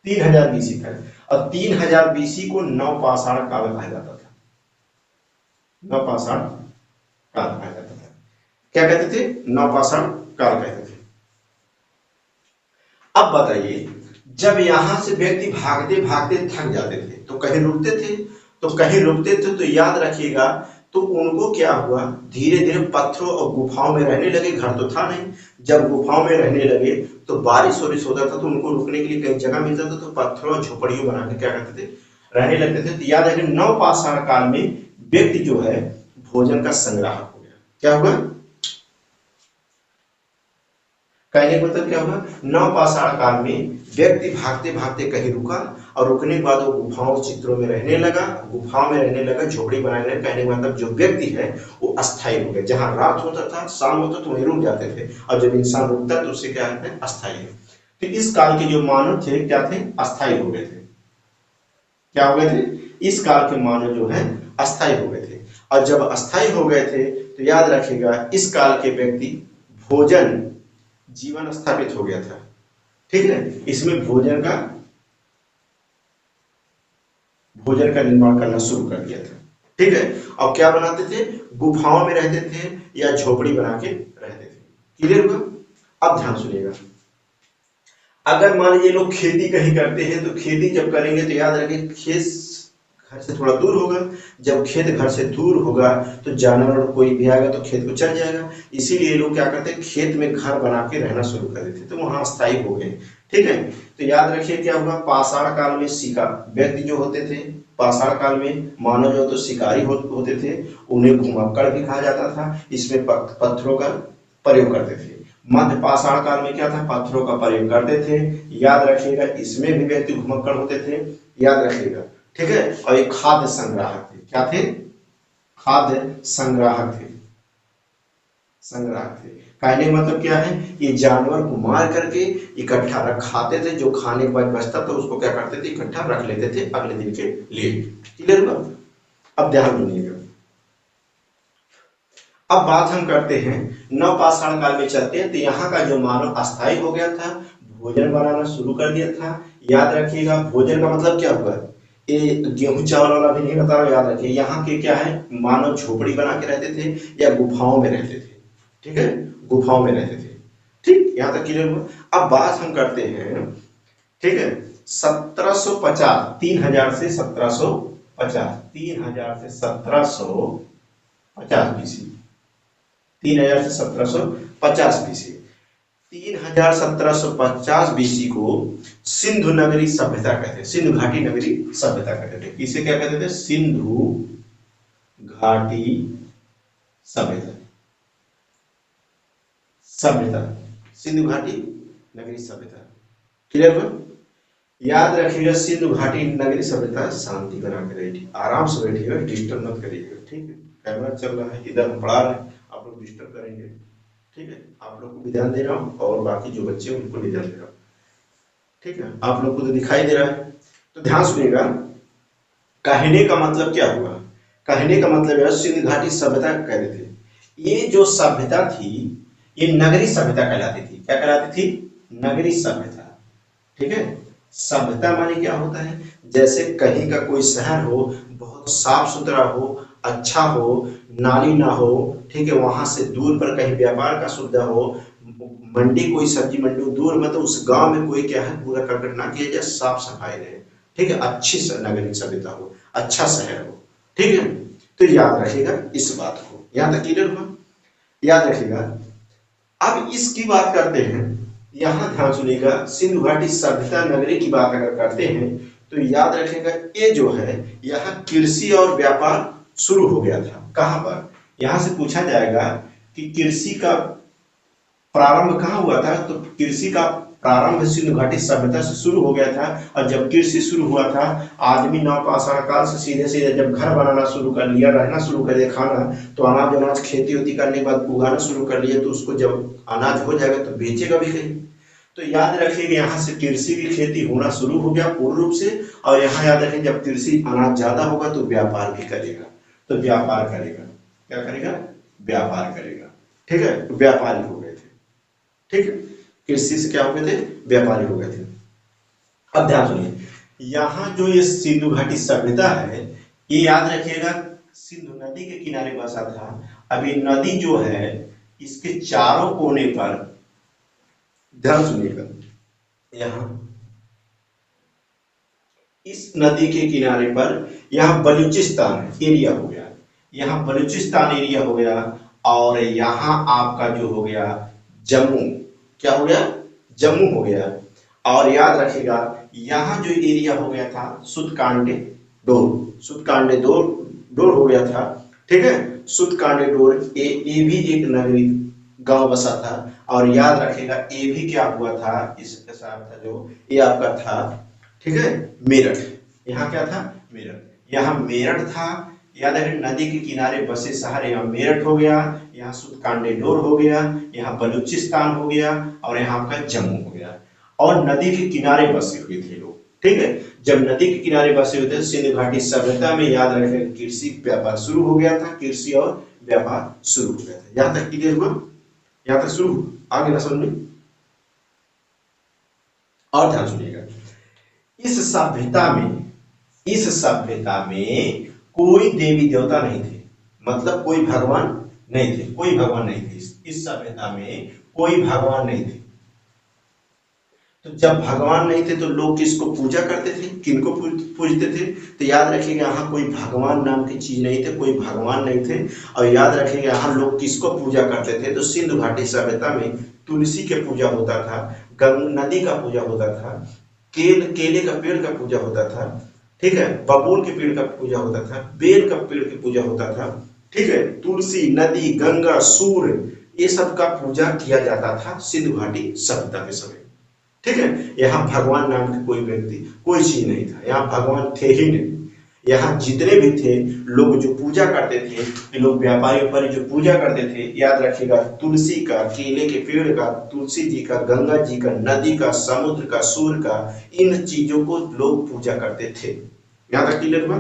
3000 बीसी तक, और 3000 बीसी को नवपाषाण काल कहा जाता था। नवपाषाण काल कहा जाता था। क्या कहते थे, नवपाषाण काल कहते थे। अब बताइए, जब यहां से व्यक्ति भागते भागते थक जाते थे तो कहीं रुकते थे, तो याद रखिएगा, तो उनको क्या हुआ, धीरे धीरे पत्थरों और गुफाओं में रहने लगे। घर तो था नहीं, जब गुफाओं में रहने लगे तो बारिश वारिश होता था तो उनको रुकने के लिए कहीं जगह मिल जाता, तो पत्थरों और झोपड़ियों बना के क्या करते थे, रहने लगते थे। तो याद रखें, नवपाषाण काल में व्यक्ति जो है भोजन का संग्राहक हो गया। क्या हुआ, कहने का मतलब क्या हुआ, नवपाषाण काल में व्यक्ति भागते भागते कहीं रुका और रुकने के बाद वो गुफाओं चित्रों में रहने लगा, गुफाओं में रहने लगा, झोपड़ी बनाने लगा। कहने का मतलब जो व्यक्ति है वो अस्थायी हो गया। जहां रात होता था, शाम होता तो वहीं रुक जाते थे, और जब इंसान रुकता तो उससे क्या कहते हैं, अस्थायी है। तो इस काल के जो मानव थे क्या थे, अस्थायी हो गए थे। क्या हो गए थे, इस काल के मानव जो है अस्थायी हो गए थे। और जब अस्थायी हो गए थे तो याद रखिएगा, इस काल के व्यक्ति भोजन जीवन स्थापित हो गया था। ठीक है, इसमें भोजन का निर्माण करना शुरू कर दिया था। ठीक है, और क्या बनाते थे, गुफाओं में रहते थे या झोपड़ी बना के रहते थे। क्लियर हुआ। अब ध्यान सुनिएगा, अगर मान लीजिए लोग खेती कहीं करते हैं तो खेती जब करेंगे तो याद रखें, खेत घर से थोड़ा दूर होगा। जब खेत घर से दूर होगा तो जानवर कोई भी आएगा तो खेत को चल जाएगा। इसीलिए लोग क्या करते हैं, खेत में घर बना के रहना शुरू कर देते, तो वहां स्थायी हो गए। ठीक है, तो याद रखिए क्या हुआ, पाषाण काल में शिकार व्यक्ति जो होते थे, पाषाण काल में मानव जो तो शिकारी होते थे, उन्हें घुमक्कड़ भी कहा जाता था। इसमें पत्थरों का प्रयोग करते थे। मध्य पाषाण काल में क्या था, पत्थरों का प्रयोग करते थे। याद रखिएगा, इसमें भी व्यक्ति घुमक्कड़ होते थे। याद रखिएगा, ठीक है। और ये खाद्य संग्राहक थे। क्या थे, खाद्य संग्राहक थे। कहने का मतलब क्या है, ये जानवर को मार करके इकट्ठा रखाते थे, जो खाने के बाद बचता था उसको क्या करते थे, इकट्ठा रख लेते थे अगले दिन के लिए। क्लियर हुआ। अब ध्यान सुनिएगा, अब बात हम करते हैं नवपाषाण काल में चलते हैं। तो यहाँ का जो मानव अस्थायी हो गया था, भोजन बनाना शुरू कर दिया था। याद रखिएगा, भोजन का मतलब क्या हुआ, ये गेहूं चावल वाला भी नहीं बता रहा, याद रखिए। यहाँ के क्या है, मानव झोपड़ी बना के रहते थे या गुफाओं में रहते थे। ठीक है, गुफाओं में रहते थे। ठीक, यहाँ तक क्लियर हुआ। अब बात हम करते हैं, ठीक है, 1750, 3000 से 1750, 3000 से 1750 बीसी, 3000 से 1750 बीसी। 1750 बीसी को सिंधु नगरी सभ्यता कहते हैं, सिंधु घाटी नगरी सभ्यता कहते थे। इसे क्या कहते थे, सिंधु घाटी सभ्यता, सिंधु घाटी नगरी सभ्यता। क्लियर हुआ। याद रखिएगा, सिंधु घाटी नगरी सभ्यता, शांति बना के रहिए, आराम से बैठिएगा, डिस्टर्ब मत करिएगा। ठीक है, कैमरा चल रहा है, इधर हम पढ़ा रहे हैं, आप लोग डिस्टर्ब करेंगे। ठीक है, आप लोग को भी ध्यान दे रहा हूँ और बाकी जो बच्चे हैं उनको भी ध्यान दे रहा हूँ। ठीक है, आप लोग को तो दिखाई दे रहा है, तो ध्यान सुनिएगा। कहने का मतलब क्या हुआ, कहने का मतलब है सिंधु घाटी सभ्यता कहते थे। ये जो सभ्यता थी ये नगरी सभ्यता कहलाती थी। क्या कहलाती थी, नगरी सभ्यता। ठीक है, सभ्यता माने क्या होता है, जैसे कहीं का कोई शहर हो, बहुत साफ सुथरा हो, अच्छा हो, नाली ना हो, ठीक है, वहां से दूर पर कहीं व्यापार का सुविधा हो, मंडी कोई सब्जी मंडी दूर में, तो उस गांव में कोई क्या है, कूड़ा करकट ना किया जाए, साफ सफाई रहे। ठीक है, अच्छी नगरीय सभ्यता हो, अच्छा शहर हो। ठीक है, तो याद रखिएगा इस बात को। यहां तक क्लियर हुआ। याद रखिएगा। अब इसकी बात करते हैं, यहाँ ध्यान सुनिएगा, सिंधु घाटी सभ्यता नगरी की बात अगर करते हैं तो याद रखेगा ये जो है यहाँ कृषि और व्यापार शुरू हो गया था। कहाँ पर? यहाँ से पूछा जाएगा कि कृषि का प्रारंभ कहाँ हुआ था, तो कृषि का प्रारंभ सिंधु घाटी सभ्यता से शुरू हो गया था। और जब कृषि शुरू हुआ था, आदमी नवपाषाण काल से सीधे सीधे जब घर बनाना शुरू कर लिया, रहना शुरू कर दिया, खाना तो अनाज अनाज खेती होती करने के बाद उगाना शुरू कर लिया, तो उसको जब अनाज हो जाएगा तो बेचेगा भी कहीं। तो याद रखिए यहाँ से कृषि की खेती होना शुरू हो गया पूर्ण रूप से। और यहाँ याद रखें जब कृषि अनाज ज्यादा होगा तो व्यापार भी करेगा। तो व्यापार करेगा, क्या करेगा? व्यापार करेगा। ठीक है, व्यापारी हो गए थे। ठीक है, कृषि से क्या हो गए थे? व्यापारी हो गए थे। अब ध्यान सुनिए, यहाँ जो ये सिंधु घाटी सभ्यता है, ये याद रखिएगा सिंधु नदी के किनारे बसा था। अब ये नदी जो है इसके चारों कोने पर, ध्यान सुनिएगा, यहाँ इस नदी के किनारे पर यहाँ बलूचिस्तान एरिया हो गया, यहाँ बलूचिस्तान एरिया हो गया। और यहाँ आपका जो हो गया जम्मू, क्या हो गया? जम्मू हो गया। और याद रखिएगा यहाँ जो एरिया हो गया था सुतकांडे डोर हो गया था। ठीक है, सुतकांडे डोर ये भी एक नगरी गांव बसा था। और याद रखिएगा ये भी क्या हुआ था, इसके साथ था जो ये आपका था, ठीक है, मेरठ। यहाँ क्या था? मेरठ। यहाँ मेरठ था। याद रखिए नदी के किनारे बसे शहर, यहाँ मेरठ हो गया, यहाँ सुतकांडे डोर हो गया, यहाँ बलूचिस्तान हो गया, और यहाँ आपका जम्मू हो गया। और नदी के किनारे बसे हुए थे लोग। ठीक है, जब नदी के किनारे बसे हुए थे सिंधु घाटी सभ्यता में, याद रखें कृषि व्यापार शुरू हो गया था। कृषि और व्यापार शुरू हो गया था। यहाँ तक क्लियर हुआ? यहाँ तक शुरू, आगे ना समझ में। और ध्यान सुनिएगा, इस सभ्यता में कोई देवी देवता नहीं थे, मतलब कोई भगवान नहीं थे, कोई भगवान नहीं थे। इस सभ्यता में कोई भगवान नहीं थे। तो जब भगवान नहीं थे तो लोग किसको पूजा करते थे, किनको पूजते थे? तो याद रखिएगा यहाँ कोई भगवान नाम की चीज नहीं थे, कोई भगवान नहीं थे। और याद रखिएगा यहाँ लोग किसको पूजा करते थे, तो सिंधु घाटी सभ्यता में तुलसी के पूजा होता था, नदी का पूजा होता था, केले का पेड़ का पूजा होता था। ठीक है, बबूल के पेड़ का पूजा होता था, बेल का पेड़ की पूजा होता था। ठीक है, तुलसी, नदी, गंगा, सूर्य, ये सब का पूजा किया जाता था सिंधु घाटी सभ्यता के समय। ठीक है, यहाँ भगवान नाम के कोई व्यक्ति, कोई चीज नहीं था, यहाँ भगवान थे ही नहीं। यहाँ जितने भी थे लोग जो पूजा करते थे, ये लोग व्यापारी जो पूजा करते थे, याद रखिएगा तुलसी का, केले के पेड़ का, तुलसी जी का, गंगा जी का, नदी का, समुद्र का, सूर्य का, इन चीजों को लोग पूजा करते थे। यहाँ तक क्लियर हुआ?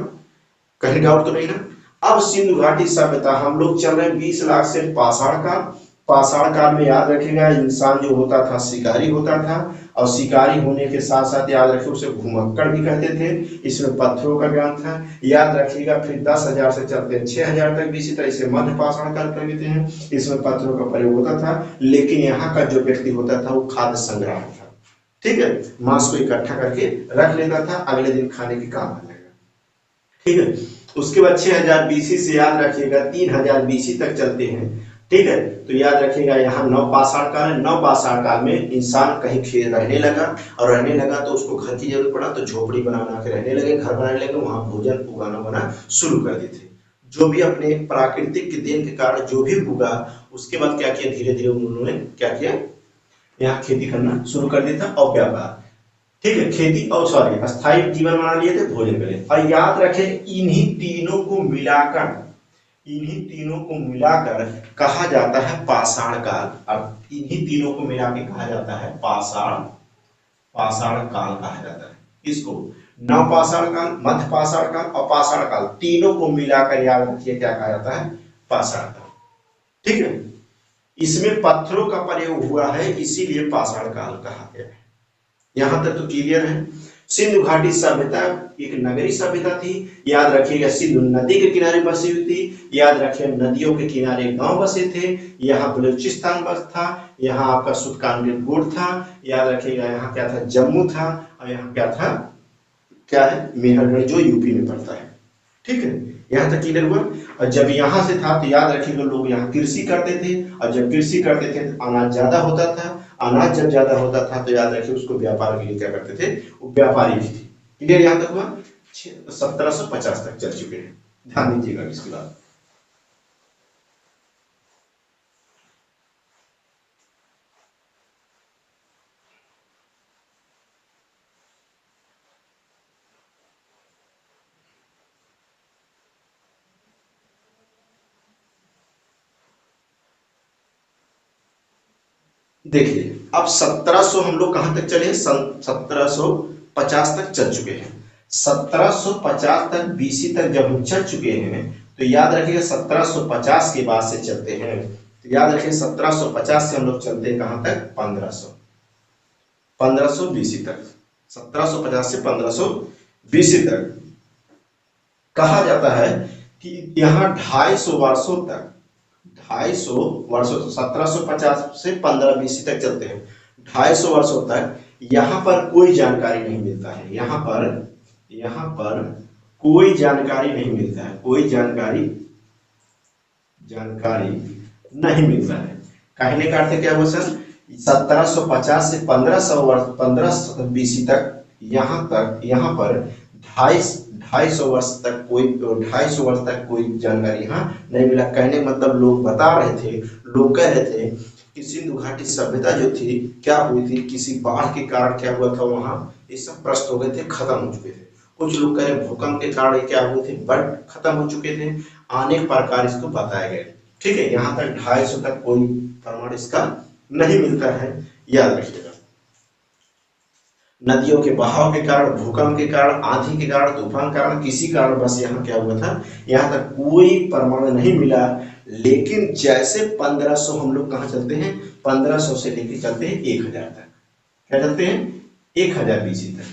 कहीं डाउट तो नहीं ना? अब सिंधु घाटी सभ्यता हम लोग चल रहे हैं 20 लाख से पाषाण काल। पाषाण काल में याद रखिएगा इंसान जो होता था शिकारी होता था, और शिकारी होने के साथ साथ याद रखिए उसे घुमक्कड़ भी कहते थे। इसमें पत्थरों का ज्ञान था। याद रखिएगा फिर 10,000 से चलते 6,000 तक भी इसी तरह से मध्य पाषाण काल कर लेते हैं, इसमें पत्थरों का प्रयोग होता था। लेकिन यहाँ का जो व्यक्ति होता था वो खाद्य संग्राम था। ठीक है, मांस को इकट्ठा करके रख लेता था, अगले दिन खाने के काम आ जाएगा। ठीक है, उसके बाद 6000 बीसी से याद रखिएगा 3000 बीसी तक चलते हैं। ठीक है, तो याद रखिएगा यहाँ नवपाषाण काल है। नवपाषाण काल में इंसान कहीं खेत रहने लगा, और रहने लगा तो उसको घर की जरूरत पड़ा, तो झोपड़ी बना के रहने लगे, घर बनाने लगे, वहां भोजन उगाना शुरू कर दिए थे। जो भी अपने प्राकृतिक देन के कारण जो भी उगा, उसके बाद क्या किया, धीरे धीरे उन्होंने क्या किया, यहाँ खेती करना शुरू कर दिया था और व्यापार। ठीक है, खेती और अस्थायी जीवन बना लिए थे, भोजन करें। और याद रखें इन्हीं तीनों को मिलाकर कहा जाता है पाषाण काल। अब इन्हीं तीनों को मिला के कहा जाता है पाषाण काल कहा जाता है। इसको नवपाषाण काल, मध्य पाषाण काल और पाषाण काल, तीनों को मिलाकर याद रखिए क्या कहा जाता है, पाषाण काल। ठीक है, इसमें पत्थरों का प्रयोग हुआ है, इसीलिए पाषाण काल कहा गया है। यहां तक तो क्लियर है। सिंधु घाटी सभ्यता एक नगरी सभ्यता थी। याद रखिएगा सिंधु नदी के किनारे बसी हुई थी। याद रखिए नदियों के किनारे गांव बसे थे। यहाँ बलूचिस्तान बस था, यहाँ आपका सुतकांडी डोर था। याद रखिएगा यहाँ क्या था, जम्मू था, और यहाँ क्या था, क्या है, मेहरगढ़ जो यूपी में पड़ता है। ठीक है, यहाँ तक क्लियर हुआ। और जब यहाँ से था तो याद रखिएगा लोग यहाँ कृषि करते थे, और जब कृषि करते थे तो अनाज ज्यादा होता था, अनाज जब ज्यादा होता था तो याद रखिए उसको व्यापार के लिए क्या करते थे, वो व्यापारी भी थे। क्लियर यहाँ तक हुआ? 1750 तक चल चुके हैं, ध्यान दीजिएगा इसके बाद। देखिए अब 1700 हम लोग कहां तक चले, सन 1750 तक चल चुके हैं। 1750 तक बीसी तक जब हम चल चुके हैं तो याद रखिएगा 1750 के बाद से चलते हैं, तो याद रखिए 1750 से हम लोग चलते हैं कहां तक, 1500 बीसी तक। 1750 से 1500 बीसी तक कहा जाता है कि यहाँ 250 वर्षों तक, 250 वर्षों, 1750 से 15 बीसी तक चलते हैं, 250 वर्षों तक यहाँ पर कोई जानकारी नहीं मिलता है। यहाँ पर कोई जानकारी नहीं मिलता है, कोई जानकारी नहीं मिलता है। कहने का अर्थ क्या हुआ सर, 1750 से 1500 वर्ष, 15 बीसी तक यहाँ पर 250 वर्ष तक कोई, 250 वर्ष तक कोई जानकारी यहाँ नहीं मिला। कहने मतलब लोग बता रहे थे, लोग कह रहे थे कि सिंधु घाटी सभ्यता जो थी क्या हुई थी, किसी बाढ़ के कारण क्या हुआ था, वहां ये सब प्रस्त हो गए थे, खत्म हो चुके थे। कुछ लोग कह रहे भूकंप के कारण क्या हुए थे, बट खत्म हो चुके थे। अनेक प्रकार इसको बताए गए। ठीक है, यहाँ तक 250 तक कोई प्रमाण इसका नहीं मिलता है, याद रखिएगा। नदियों के बहाव के कारण, भूकंप के कारण, आंधी के कारण, तूफान के कारण, किसी कारण बस यहाँ क्या हुआ था, यहाँ तक कोई प्रमाण नहीं मिला। लेकिन जैसे 1500 हम लोग कहाँ चलते हैं, 1500 से लेकर चलते हैं 1000 तक। क्या चलते हैं, 1000 बीसी तक।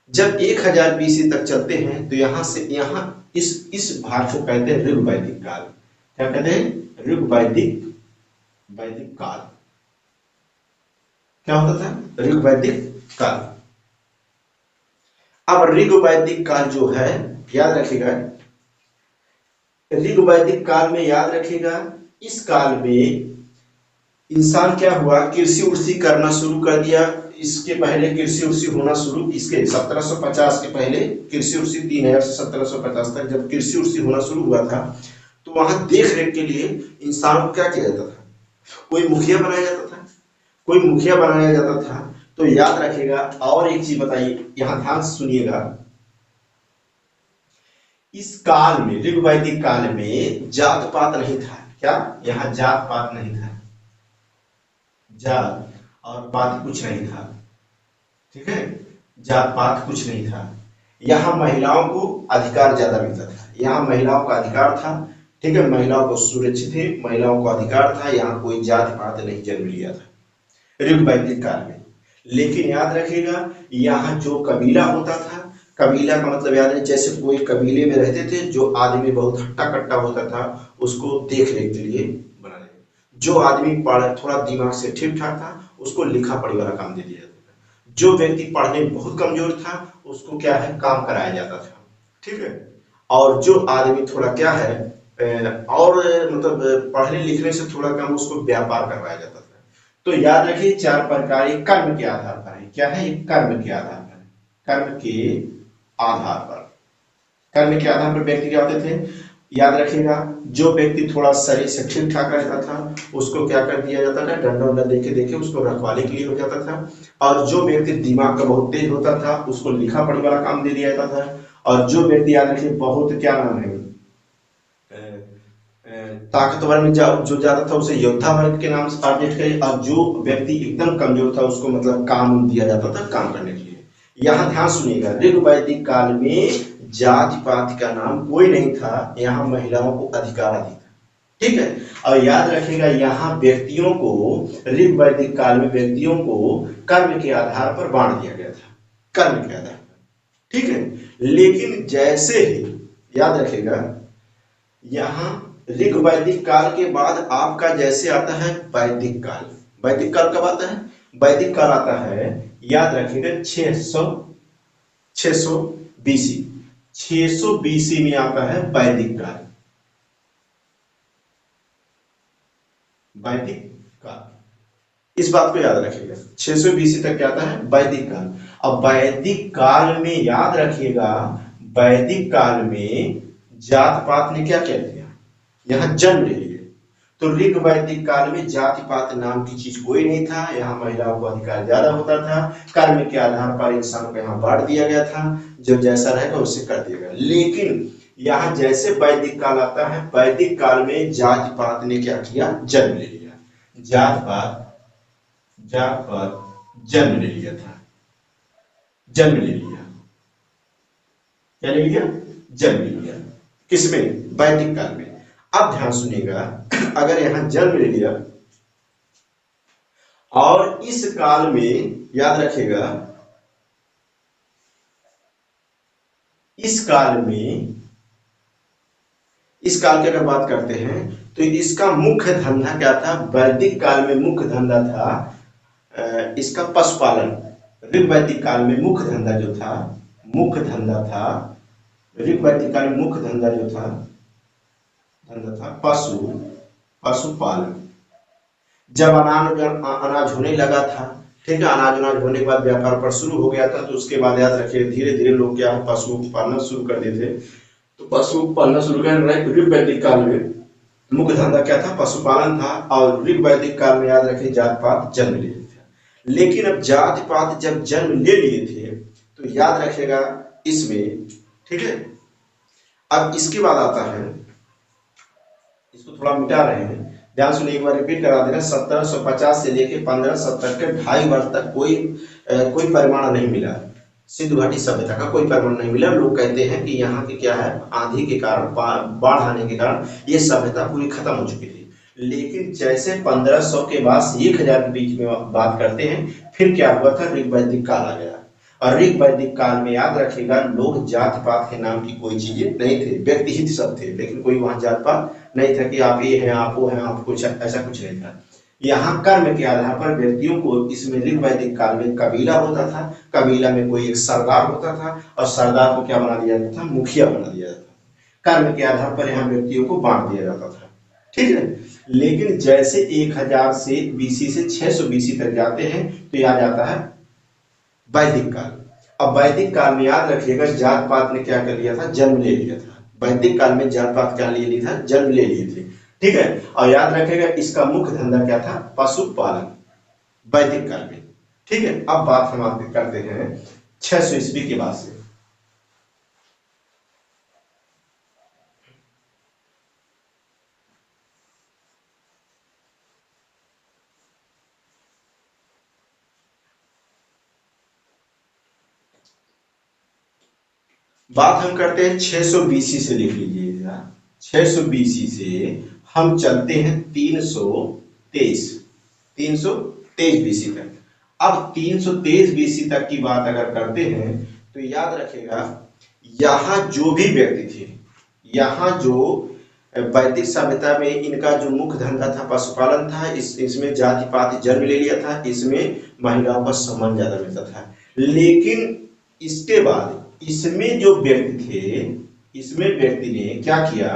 जब 1000 बीसी तक चलते हैं तो यहाँ से यहाँ इस भाग को कहते हैं ऋग वैदिक काल। क्या कहते हैं, ऋग वैदिक काल। क्या होता था, ऋग वैदिक काल। अब ऋग वैदिक काल जो है, याद रखिएगा, ऋग वैदिक काल में याद रखिएगा, इस काल में इंसान क्या हुआ, कृषि उर्षि करना शुरू कर दिया। इसके पहले कृषि उर्षि होना शुरू, इसके 1750 के पहले कृषि उर्षि 3000 से 1750 तक जब कृषि उर्षि होना शुरू हुआ था, तो वहां देख रेख के लिए इंसान को क्या किया जाता था, कोई मुखिया बनाया जाता था। तो याद रखिएगा, और एक चीज बताइए, यहां ध्यान से सुनिएगा, इस काल में, ऋग वैदिक काल में जात पात नहीं था। क्या, यहाँ जात पात नहीं था, जात और पात कुछ नहीं था। ठीक है, जात पात कुछ नहीं था। यहाँ महिलाओं को अधिकार ज्यादा मिलता था, यहाँ महिलाओं का अधिकार था। ठीक है, महिलाओं को सुरक्षित है, महिलाओं को अधिकार था, यहाँ कोई जात पात नहीं जन्म लिया था ऋग वैदिक काल में। लेकिन याद रखिएगा, यहाँ जो कबीला होता था, कबीला का मतलब याद है, जैसे कोई कबीले में रहते थे, जो आदमी बहुत हट्टा कट्टा होता था, उसको देख रेख के लिए बना दिया। जो आदमी थोड़ा दिमाग से ठीक ठाक था, उसको लिखा पढ़ी वाला काम दे दिया जाता था। जो व्यक्ति पढ़ने में बहुत कमजोर था, उसको क्या है, काम कराया जाता था। ठीक है, और जो आदमी थोड़ा क्या है, और मतलब पढ़ने लिखने से थोड़ा कम, उसको व्यापार करवाया जाता था। तो याद रखिए, 4 प्रकार कर्म के आधार पर है। क्या है, कर्म के आधार पर, कर्म के आधार पर, कर्म के आधार पर व्यक्ति क्या होते थे, याद रखिएगा, जो व्यक्ति थोड़ा शरीर से ठीक ठाक रहता था, उसको क्या कर दिया जाता था, डंडा उंडा देके उसको रखवाले के लिए हो जाता था। और जो व्यक्ति दिमाग का बहुत तेज होता था, उसको लिखा पढ़ी वाला काम दे दिया जाता था। और जो व्यक्ति याद रखिए बहुत, क्या नाम है, ताकतवर में जो ज्यादा था, उसे योद्धा वर्ग के नाम से टारगेट करे। और जो व्यक्ति एकदम कमजोर था, उसको मतलब काम दिया जाता था, काम करने के लिए। यहाँ ध्यान सुनिएगा, ऋग वैदिक काल में जाति पाति का नाम कोई नहीं था, यहाँ महिलाओं को अधिकार अधिक था। ठीक है, और याद रखिएगा, यहाँ व्यक्तियों को, ऋग वैदिक काल में व्यक्तियों को कर्म के आधार पर बांट दिया गया था, कर्म के आधार पर। ठीक है, लेकिन जैसे ही, याद रखिएगा, यहाँ ऋग वैदिक काल के बाद आपका जैसे आता है वैदिक काल। वैदिक काल कब आता है, वैदिक काल आता है, याद रखिएगा, 600 बीसी, 600 बीसी में आता है वैदिक काल। वैदिक काल इस बात को याद रखिएगा। 600 बीसी तक क्या आता है? वैदिक काल। अब वैदिक काल में याद रखिएगा, वैदिक काल में जात पात ने क्या क्या किया? यहाँ जन्म ले लिए। तो ऋग वैदिक काल में जाति पात नाम की चीज कोई नहीं था। यहाँ महिलाओं को अधिकार ज्यादा होता था। कर्म के आधार पर इंसानों को यहाँ बांट दिया गया था, जो जैसा रहेगा उससे कर दिया गया। लेकिन यहाँ जैसे वैदिक काल आता है, वैदिक काल में जाति पात ने क्या किया? जन्म ले लिया। जात पात जन्म ले लिया था। जन्म ले लिया, क्या ले लिया? जन्म ले लिया। किसमें? वैदिक काल में। अब ध्यान सुनिएगा, अगर यहां जन्म ले लिया और इस काल में याद रखिएगा, इस काल की अगर बात करते हैं तो इसका मुख्य धंधा क्या था? वैदिक काल में मुख्य धंधा था इसका पशुपालन। ऋग वैदिक काल में मुख्य धंधा जो था, ऋग वैदिक काल में मुख्य धंधा जो था पशुपालन। जब अनाज होने लगा था, ठीक है, अनाज होने के बाद व्यापार पर शुरू हो गया था, तो उसके बाद याद रखिए धीरे धीरे लोग क्या है? पशु पालना शुरू कर देते। तो पशु पालना शुरू कर ऋग वैदिक काल में मुख्य धंधा क्या था? पशुपालन था। और ऋग वैदिक काल में याद रखिए जात पात जन्म ले लिए थे। लेकिन अब जाति पात जब जन्म ले लिए थे तो याद रखिएगा इसमें, ठीक है, अब इसके बाद आता है, इसको थोड़ा मिटा रहे हैं, ध्यान सुनिए, एक बार रिपीट करा देना। 1750 से लेके 1570 के 2.5 वर्ष तक कोई परिमाण नहीं मिला। सिंधु घाटी सभ्यता का कोई परिमाण नहीं मिला। लोग कहते हैं कि यहाँ के क्या है, आंधी के कारण, बाढ़ आने के कारण ये सभ्यता पूरी खत्म हो चुकी थी। लेकिन जैसे 1500 के बाद 1000 के बीच में बात करते हैं, फिर क्या हुआ था? ऋग वैदिक काल आ गया। और ऋग वैदिक काल में याद रखिएगा लोग जात पात के नाम की कोई चीजें नहीं थे, व्यक्ति हित सब थे, लेकिन कोई वहां जात पात नहीं था कि आप ये हैं, आप वो हैं, आप कुछ, ऐसा कुछ नहीं था। यहाँ कर्म के आधार पर व्यक्तियों को, इसमें ऋग वैदिक काल में कबीला होता था, कबीला में कोई एक सरदार होता था, और सरदार को क्या बना दिया जाता था? मुखिया बना दिया जाता था। कर्म के आधार पर यहाँ व्यक्तियों को बांट दिया जाता था, ठीक है। लेकिन जैसे 1000 से बीसी से 600 बीसी तक जाते हैं तो याद आता है वैदिक काल। अब वैदिक काल में याद रखिएगा जात पात ने क्या कर लिया था? जन्म ले लिया था। वैदिक काल में जात पात क्या ले लिया था? जन्म ले लिए थे, ठीक है। और याद रखिएगा इसका मुख्य धंधा क्या था? पशुपालन, वैदिक काल में, ठीक है। अब बात हम आपके करते हैं 600 ईस्वी के बाद से। बात हम करते हैं 600 बीसी से, लिख लीजिएगा। 600 बीसी से हम चलते हैं 323 बीसी तक। अब 323 बीसी तक की बात अगर करते हैं तो याद रखिएगा यहाँ जो भी व्यक्ति थे, यहाँ जो वैदिक सभ्यता में इनका जो मुख्य धंधा था पशुपालन था, इसमें जाति पाति जन्म ले लिया था, इसमें महिलाओं का सम्मान ज्यादा मिलता था। लेकिन इसके बाद इसमें जो व्यक्ति थे, इसमें व्यक्ति ने क्या किया?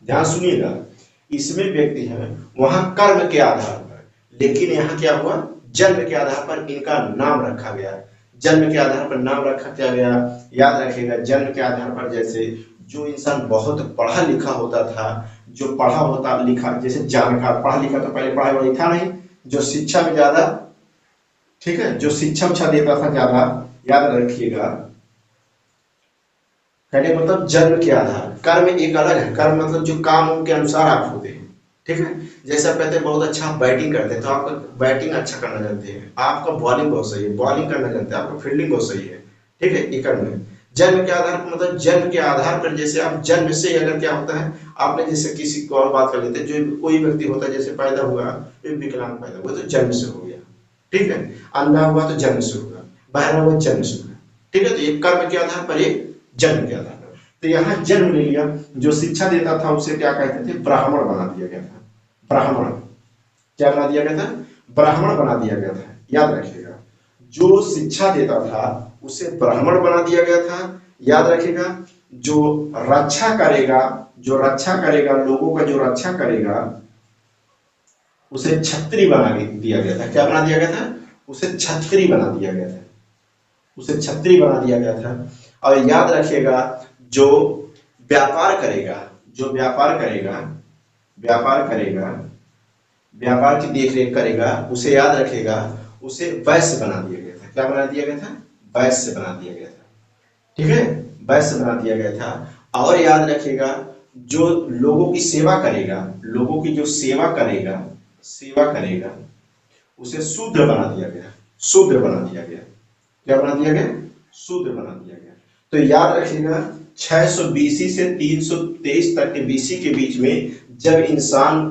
ध्यान सुनिएगा, इसमें व्यक्ति है वहां कर्म के आधार पर, लेकिन यहाँ क्या हुआ? जन्म के आधार पर इनका नाम रखा गया। जन्म के आधार पर नाम रखा क्या गया? याद रखिएगा जन्म के आधार पर जैसे जो इंसान बहुत पढ़ा लिखा होता था, जो पढ़ा होता लिखा, जैसे जानकार, पढ़ा लिखा तो पहले पढ़ाई वही था नहीं, जो शिक्षा में ज्यादा, ठीक है, जो शिक्षा उच्छा देता था ज्यादा, याद रखिएगा। कहने मतलब जन्म के आधार, कर्म एक अलग है। कर्म मतलब जो काम के अनुसार आप होते हैं, ठीक है। जैसे आप कहते हैं बहुत अच्छा आप बैटिंग करते हैं, तो आपका बैटिंग अच्छा करना जानते हैं, आपका बॉलिंग बहुत सही है, बॉलिंग करना जानते हैं, आपका फील्डिंग बहुत सही है, ठीक है, ये कर्म है। जन्म के आधार पर मतलब जन्म के आधार पर, जैसे आप जन्म से अगर क्या होता है, आपने जैसे किसी को और बात कर लेते हैं, जो कोई व्यक्ति होता है जैसे पैदा हुआ, विकलांग पैदा हुआ तो जन्म से हो गया, ठीक है, अंधा हुआ तो जन्म से होगा, बहरा हुआ जन्म से होगा, ठीक है। तो एक कर्म के आधार पर, एक जन्म के आधार पर। तो यहाँ जन्म ले लिया, जो शिक्षा देता था उसे क्या कहते थे? ब्राह्मण बना दिया गया था। ब्राह्मण क्या बना दिया गया था? ब्राह्मण बना दिया गया था। याद रखिएगा जो शिक्षा देता था उसे ब्राह्मण बना दिया गया था। याद रखिएगा जो रक्षा करेगा, लोगों का जो रक्षा करेगा, उसे छत्री बना दिया गया था। क्या बना दिया गया था? उसे छत्री बना दिया गया था। उसे छत्री बना दिया गया था। और याद रखिएगा, जो व्यापार करेगा, जो व्यापार करेगा, व्यापार की देखरेख करेगा, उसे याद रखेगा, उसे वैश्य बना दिया गया था। क्या बना दिया गया था? वैश्य बना दिया गया था। ठीक है, वैश्य बना दिया गया था। और याद रखिएगा, जो लोगों की सेवा करेगा, लोगों की जो सेवा करेगा, उसे शूद्र बना दिया गया। शूद्र बना दिया गया। क्या बना दिया गया? शूद्र बना दिया गया। तो याद रखिएगा, 600 बीसी से 323 तक के बीसी के बीच में जब इंसान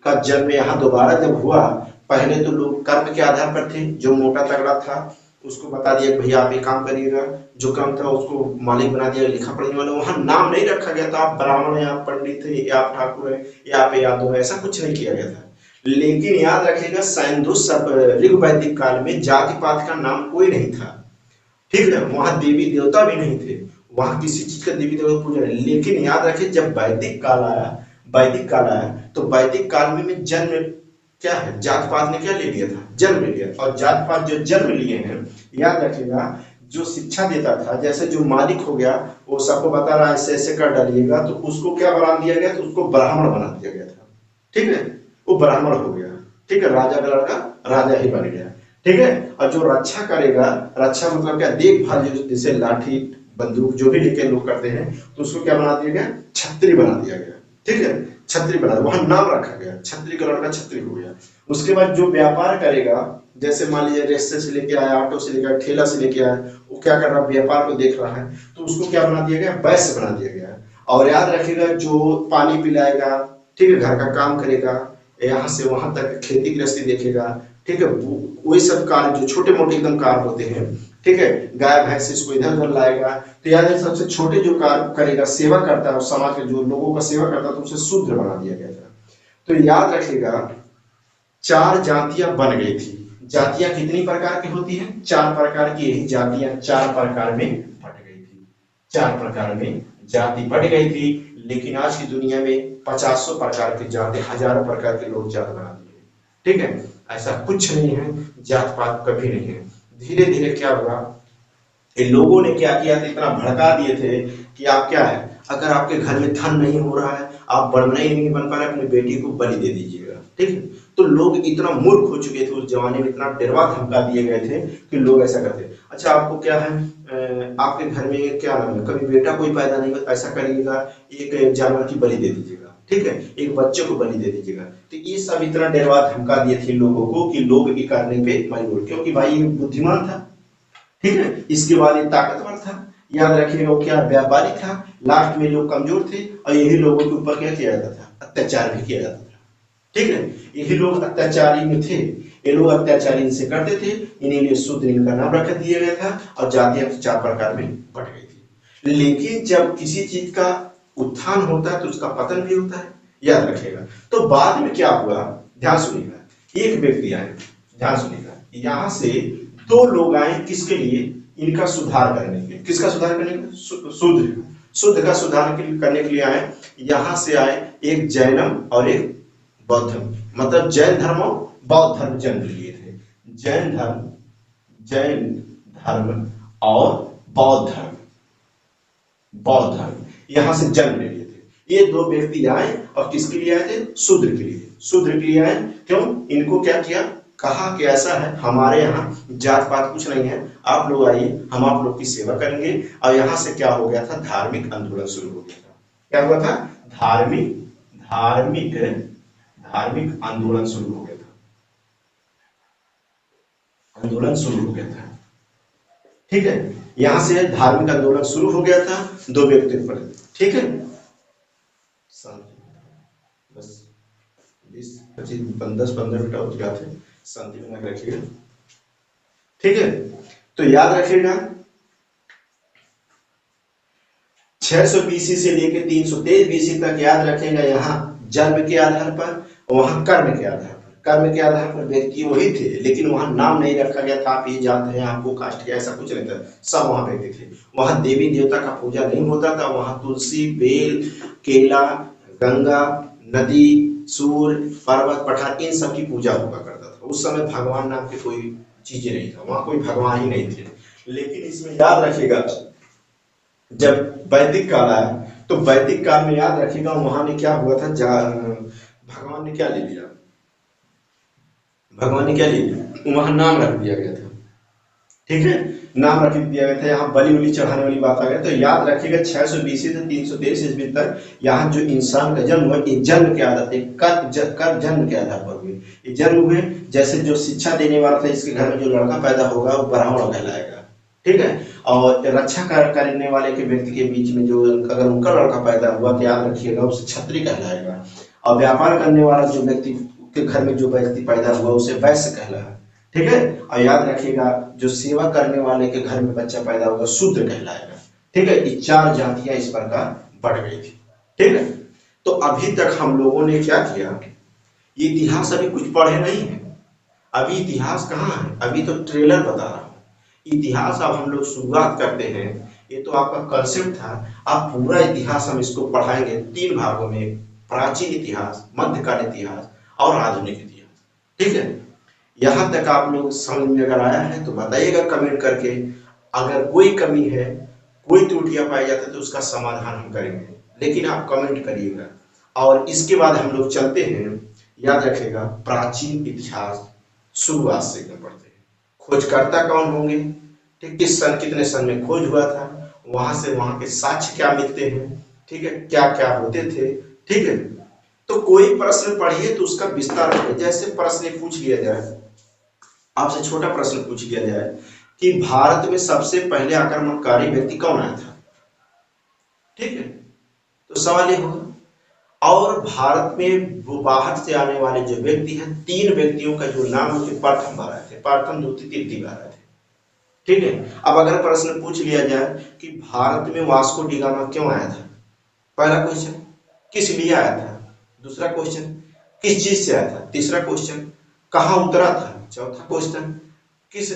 का जन्म यहाँ दोबारा जब हुआ, पहले तो लोग कर्म के आधार पर थे। जो मोटा तगड़ा था उसको बता दिया भैया आप ये काम करिएगा, जो कम था उसको मालिक बना दिया, लिखा पढ़ने वाला। वहां नाम नहीं रखा गया था आप ब्राह्मण है, आप पंडित है, या आप ठाकुर है, या आप यादव है, ऐसा कुछ नहीं किया गया था। लेकिन याद रखिएगा, सैंधु ऋग वैदिक काल में जाति पात का नाम कोई नहीं था। ठीक है, वहां देवी देवता भी नहीं थे, वहां किसी चीज का देवी देवता पूजा नहीं। लेकिन याद रखिए, जब वैदिक काल आया तो वैदिक काल में जन्म क्या है? जात पात ने क्या ले लिया था? जन्म ले लिया। और जात पात जो जन्म लिए हैं, याद रखिएगा, जो शिक्षा देता था, जैसे जो मालिक हो गया वो सबको बता रहा है ऐसे ऐसे कर डालिएगा, तो उसको क्या बना दिया गया? तो उसको ब्राह्मण बना दिया गया था। ठीक है, वो ब्राह्मण हो गया। ठीक है, राजा का लड़का राजा ही बन गया। ठीक है, और जो रक्षा करेगा, रक्षा मतलब क्या? देखभाल, जैसे लाठी बंदूक जो भी लेके लोग करते हैं, तो उसको क्या बना दिया गया? छत्री बना दिया गया। ठीक है, छत्री बना, वहां नाम रखा गया, छत्री का लड़का छत्री हो गया। उसके बाद जो व्यापार करेगा, जैसे मान लीजिए रेस्ते से लेके आया, ऑटो से लेके आया, ठेला से लेके आया, वो क्या कर रहा है? व्यापार को देख रहा है, तो उसको क्या बना दिया गया? वैश्य बना दिया गया। और याद रखिएगा, जो पानी पिलाएगा, ठीक है, घर का काम करेगा, यहाँ से वहां तक खेती गृहस्थी देखेगा, ठीक है, वही सब कार्य जो छोटे मोटे एकदम कार्य होते हैं, ठीक है, गाय भैंस इसको इधर उधर लाएगा, तो याद है सबसे छोटे जो कार्य करेगा, सेवा करता है, समाज के जो लोगों का सेवा करता है, तो उसे शूद्र बना दिया गया था। तो याद रखिएगा, 4 जातियां बन गई थी। जातियां कितनी प्रकार की होती हैं? 4 प्रकार की। यही जातियां 4 प्रकार में बट गई थी। 4 प्रकार में जाति बढ़ गई थी। लेकिन आज की दुनिया में 50 प्रकार की जाति, हजारों प्रकार के लोग जात बना दिए। ठीक है, ऐसा कुछ नहीं है, जात पात कभी नहीं है। धीरे धीरे क्या हुआ, इन लोगों ने क्या किया था, इतना भड़का दिए थे कि आप क्या है, अगर आपके घर में धन नहीं हो रहा है, आप बढ़ना ही नहीं बन पा रहे, अपनी बेटी को बलि दे दीजिएगा। ठीक है, तो लोग इतना मूर्ख हो चुके थे उस जमाने में, इतना डरवा धमका दिए गए थे कि लोग ऐसा करते। अच्छा, आपको क्या है, आपके घर में क्या नाम है, कभी बेटा कोई पैदा नहीं हुआ, ऐसा करिएगा, एक जानवर की बलि दे दीजिएगा। ठीक है, एक बच्चे को बलि दे दीजिएगा। तो ये सब इतना डरवा धमका दिए थे लोगों को कि लोग ये करने पे मजबूर, क्योंकि भाई ये बुद्धिमान था। ठीक है, इसके बाद ये ताकतवर था। याद रखिएगा, वो क्या? व्यापारी था। लास्ट में लोग कमजोर थे, और यही लोगों के ऊपर क्या किया जाता था? अत्याचार भी किया जाता था। ठीक है, यही लोग अत्याचारी में थे, ये लोग अत्याचारी इनसे करते थे, इन्हीं लिए शूद्र इनका नाम रख दिया गया था। और जातियां 4 प्रकार में बट गई थी। लेकिन जब किसी चीज का उत्थान होता है तो उसका पतन भी होता है, याद रखिएगा। तो बाद में क्या हुआ, ध्यान सुनिएगा, एक व्यक्ति आए, ध्यान सुनिएगा, यहां से 2 लोग आए, किसके लिए? इनका सुधार करने के लिए। किसका सुधार करने के लिए? शूद्र, शुद्ध का सुधार करने के लिए आए। यहां से आए एक जैनम और एक बौद्धम, मतलब जैन धर्म और बौद्ध धर्म जन्म लिए थे। जैन धर्म और बौद्ध धर्म यहां से जन्म ले लिए थे। ये 2 व्यक्ति आए, और किसके लिए आए थे? शूद्र के लिए। शूद्र के लिए आए, क्यों? इनको क्या किया? कहा कि ऐसा है, हमारे यहाँ जात पात कुछ नहीं है, आप लोग आइए, हम आप लोग की सेवा करेंगे। और यहाँ से क्या हो गया था? धार्मिक आंदोलन शुरू हो गया था। क्या हुआ था? धार्मिक आंदोलन शुरू हो गया था। आंदोलन शुरू हो गया था। ठीक है, यहां से धार्मिक आंदोलन शुरू हो गया था 2 व्यक्तियों पर। ठीक है, बस 10-15 मिनट और जाते, शांति में रखिएगा। ठीक है, तो याद रखिएगा, 600 बीसी से लेकर 323 बीसी तक, याद रखेगा, यहाँ जन्म के आधार पर, वहां कर्म के आधार पर। कर्म के आधार पर व्यक्ति वही थे, लेकिन वहां नाम नहीं रखा गया था, आप ये जानते हैं, आपको कास्ट किया, ऐसा कुछ नहीं था। सब वहां व्यक्ति थे। वहां देवी देवता का पूजा नहीं होता था। वहां तुलसी, बेल, केला, गंगा, नदी, सूर्य, पर्वत, पठार, इन सब की पूजा हुआ करता था। उस समय भगवान नाम की कोई चीजें नहीं था, वहां कोई भगवान ही नहीं थे। लेकिन इसमें याद रखिएगा, जब वैदिक काल आया तो वैदिक काल में याद रखिएगा वहां में क्या हुआ था, भगवान ने क्या ले लिया, भगवान ने क्या ले लिया, वहां नाम रख दिया गया था। ठीक है, नाम रख दिया गया था, यहाँ बलि उली चढ़ाने वाली बात आ गई। तो याद रखिएगा 620 से 323 ईस्वी तक यहाँ जो इंसान का जन्म हुआ, ये जन्म के आधार कर जन्म के आधार पर हुए। ये जन्म हुए, जैसे जो शिक्षा देने वाला था, इसके घर में जो लड़का पैदा होगा वो ब्राह्मण कहलाएगा। ठीक है, और रक्षा करने वाले के व्यक्ति के बीच में जो अगर उनका लड़का पैदा हुआ तो याद रखिएगा उसे क्षत्रिय कहलाएगा। और व्यापार करने वाला जो व्यक्ति के घर में जो व्यक्ति पैदा हुआ उसे वैश्य कहलाएगा। ठीक है, और याद रखिएगा जो सेवा करने वाले के घर में बच्चा पैदा होगा शूद्र कहलाएगा। ठीक है, ये 4 जातियां इस प्रकार बढ़ गई थी। ठीक है, तो अभी तक हम लोगों ने क्या किया, ये इतिहास अभी कुछ पढ़े नहीं है, अभी इतिहास कहाँ है, अभी तो ट्रेलर बता रहा हूँ। इतिहास अब हम लोग शुरुआत करते हैं, ये तो आपका कंसेप्ट था। आप पूरा इतिहास हम इसको पढ़ाएंगे 3 भागों में, प्राचीन इतिहास, मध्यकालीन इतिहास और आधुनिक इतिहास। ठीक है, यहाँ तक आप लोग समझ में अगर आया है तो बताइएगा कमेंट करके। अगर कोई कमी है, कोई त्रुटियां पाई जाती है तो उसका समाधान हम करेंगे, लेकिन आप कमेंट करिएगा। और इसके बाद हम लोग चलते हैं, याद रखिएगा प्राचीन इतिहास शुरुआत से पढ़ते हैं। खोजकर्ता कौन होंगे, ठीक, किस सन कितने सन में खोज हुआ था, वहां से वहां के साक्ष्य क्या मिलते हैं, ठीक है, क्या क्या होते थे। ठीक है, तो कोई प्रश्न पढ़िए तो उसका विस्तार करिए। जैसे प्रश्न पूछ लिया जाए, आपसे छोटा प्रश्न पूछ लिया जाए कि भारत में सबसे पहले आक्रमणकारी व्यक्ति कौन आया था, ठीक है, तो सवाल ये होगा। और भारत में वो बाहर से आने वाले जो व्यक्ति हैं, 3 व्यक्तियों का जो नाम है प्रथम बार आए थे, प्रथम द्वितीय तृतीय बार आए थे। ठीक है, अब अगर प्रश्न पूछ लिया जाए कि भारत में वास्को डी गामा क्यों आया था, पहला क्वेश्चन किस लिए आया था, दूसरा क्वेश्चन किस चीज से आया था, तीसरा क्वेश्चन कहाँ उतरा था, चौथा क्वेश्चन किस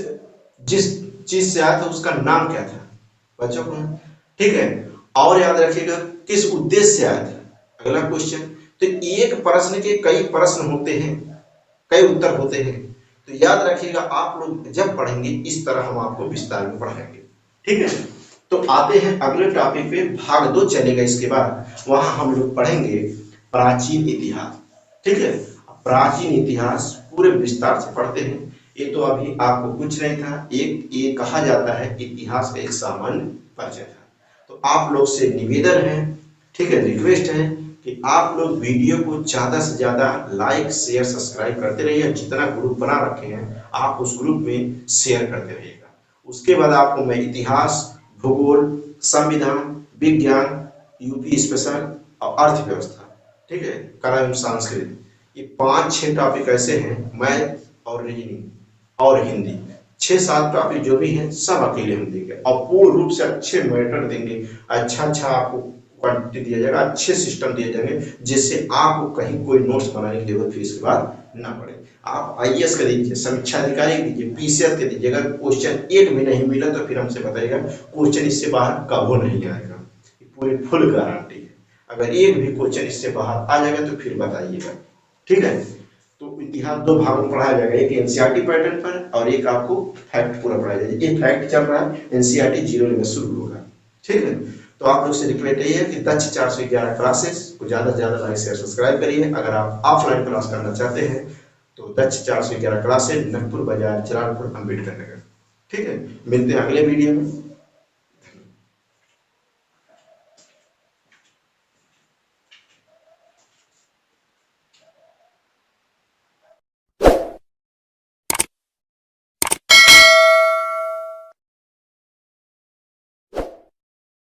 जिस चीज से आया था उसका नाम क्या था, बच्चों को। ठीक है, और याद रखिएगा किस उद्देश्य से आया था, अगला क्वेश्चन। तो एक प्रश्न के कई प्रश्न होते हैं, कई उत्तर होते हैं, तो याद रखिएगा आप लोग जब पढ़ेंगे इस तरह हम आपको विस्तार में पढ़ाएंगे। ठीक है, तो आते हैं अगले टॉपिक पे, भाग 2 चलेगा इसके बाद, वहां हम लोग पढ़ेंगे प्राचीन इतिहास। ठीक है, प्राचीन इतिहास पूरे विस्तार से पढ़ते हैं। ये तो अभी आपको कुछ नहीं था, एक ये कहा जाता है इतिहास का एक सामान्य परिचय था। तो आप लोग से निवेदन है, ठीक है, रिक्वेस्ट है कि आप लोग वीडियो को ज्यादा से ज्यादा लाइक शेयर सब्सक्राइब करते रहिए। जितना ग्रुप बना रखे हैं आप उस ग्रुप में शेयर करते रहिएगा। उसके बाद आपको मैं इतिहास, भूगोल, संविधान, विज्ञान, यूपी स्पेशल और अर्थव्यवस्था, ठीक है, कला एवं संस्कृत, ये 5-6 टॉपिक ऐसे हैं, मैथ और रीजनिंग और हिंदी, 6-7 टॉपिक जो भी हैं सब अकेले हम देंगे और पूर्ण रूप से अच्छे मैटर देंगे। अच्छा आपको क्वांटिटी दिया जाएगा, अच्छे सिस्टम दिए जाएंगे, जिससे आपको कहीं कोई नोट्स बनाने की जरूरत फीस के बाद ना पड़े। आप आईएएस का दीजिए, समीक्षा अधिकारी दीजिए, पीसीएस के दीजिए। अगर क्वेश्चन एक भी नहीं मिला तो फिर हमसे बताइएगा, क्वेश्चन इससे बाहर कभी नहीं आएगा, पूरी फुल गारंटी है। अगर एक भी क्वेश्चन इससे बाहर आ जाएगा तो फिर बताइएगा। ठीक है, तो इतिहास 2 भागों में पढ़ाया जाएगा, एक एनसीईआरटी पैटर्न पर और एक आपको फैक्ट पूरा पढ़ाया जाएगा। ये फैक्ट चल रहा है, एनसीईआरटी 0 में शुरू होगा। ठीक है, तो आप लोग से रिक्वेस्ट यही है कि दक्ष 411 क्लासेस को ज्यादा से ज्यादा लाइक शेयर सब्सक्राइब करिए। अगर आप ऑफलाइन क्लास करना चाहते हैं तो दक्ष 411 क्लासेस, नकपुर बाजार, जलालपुर, अम्बेडकर नगर। ठीक है, मिलते हैं अगले वीडियो में।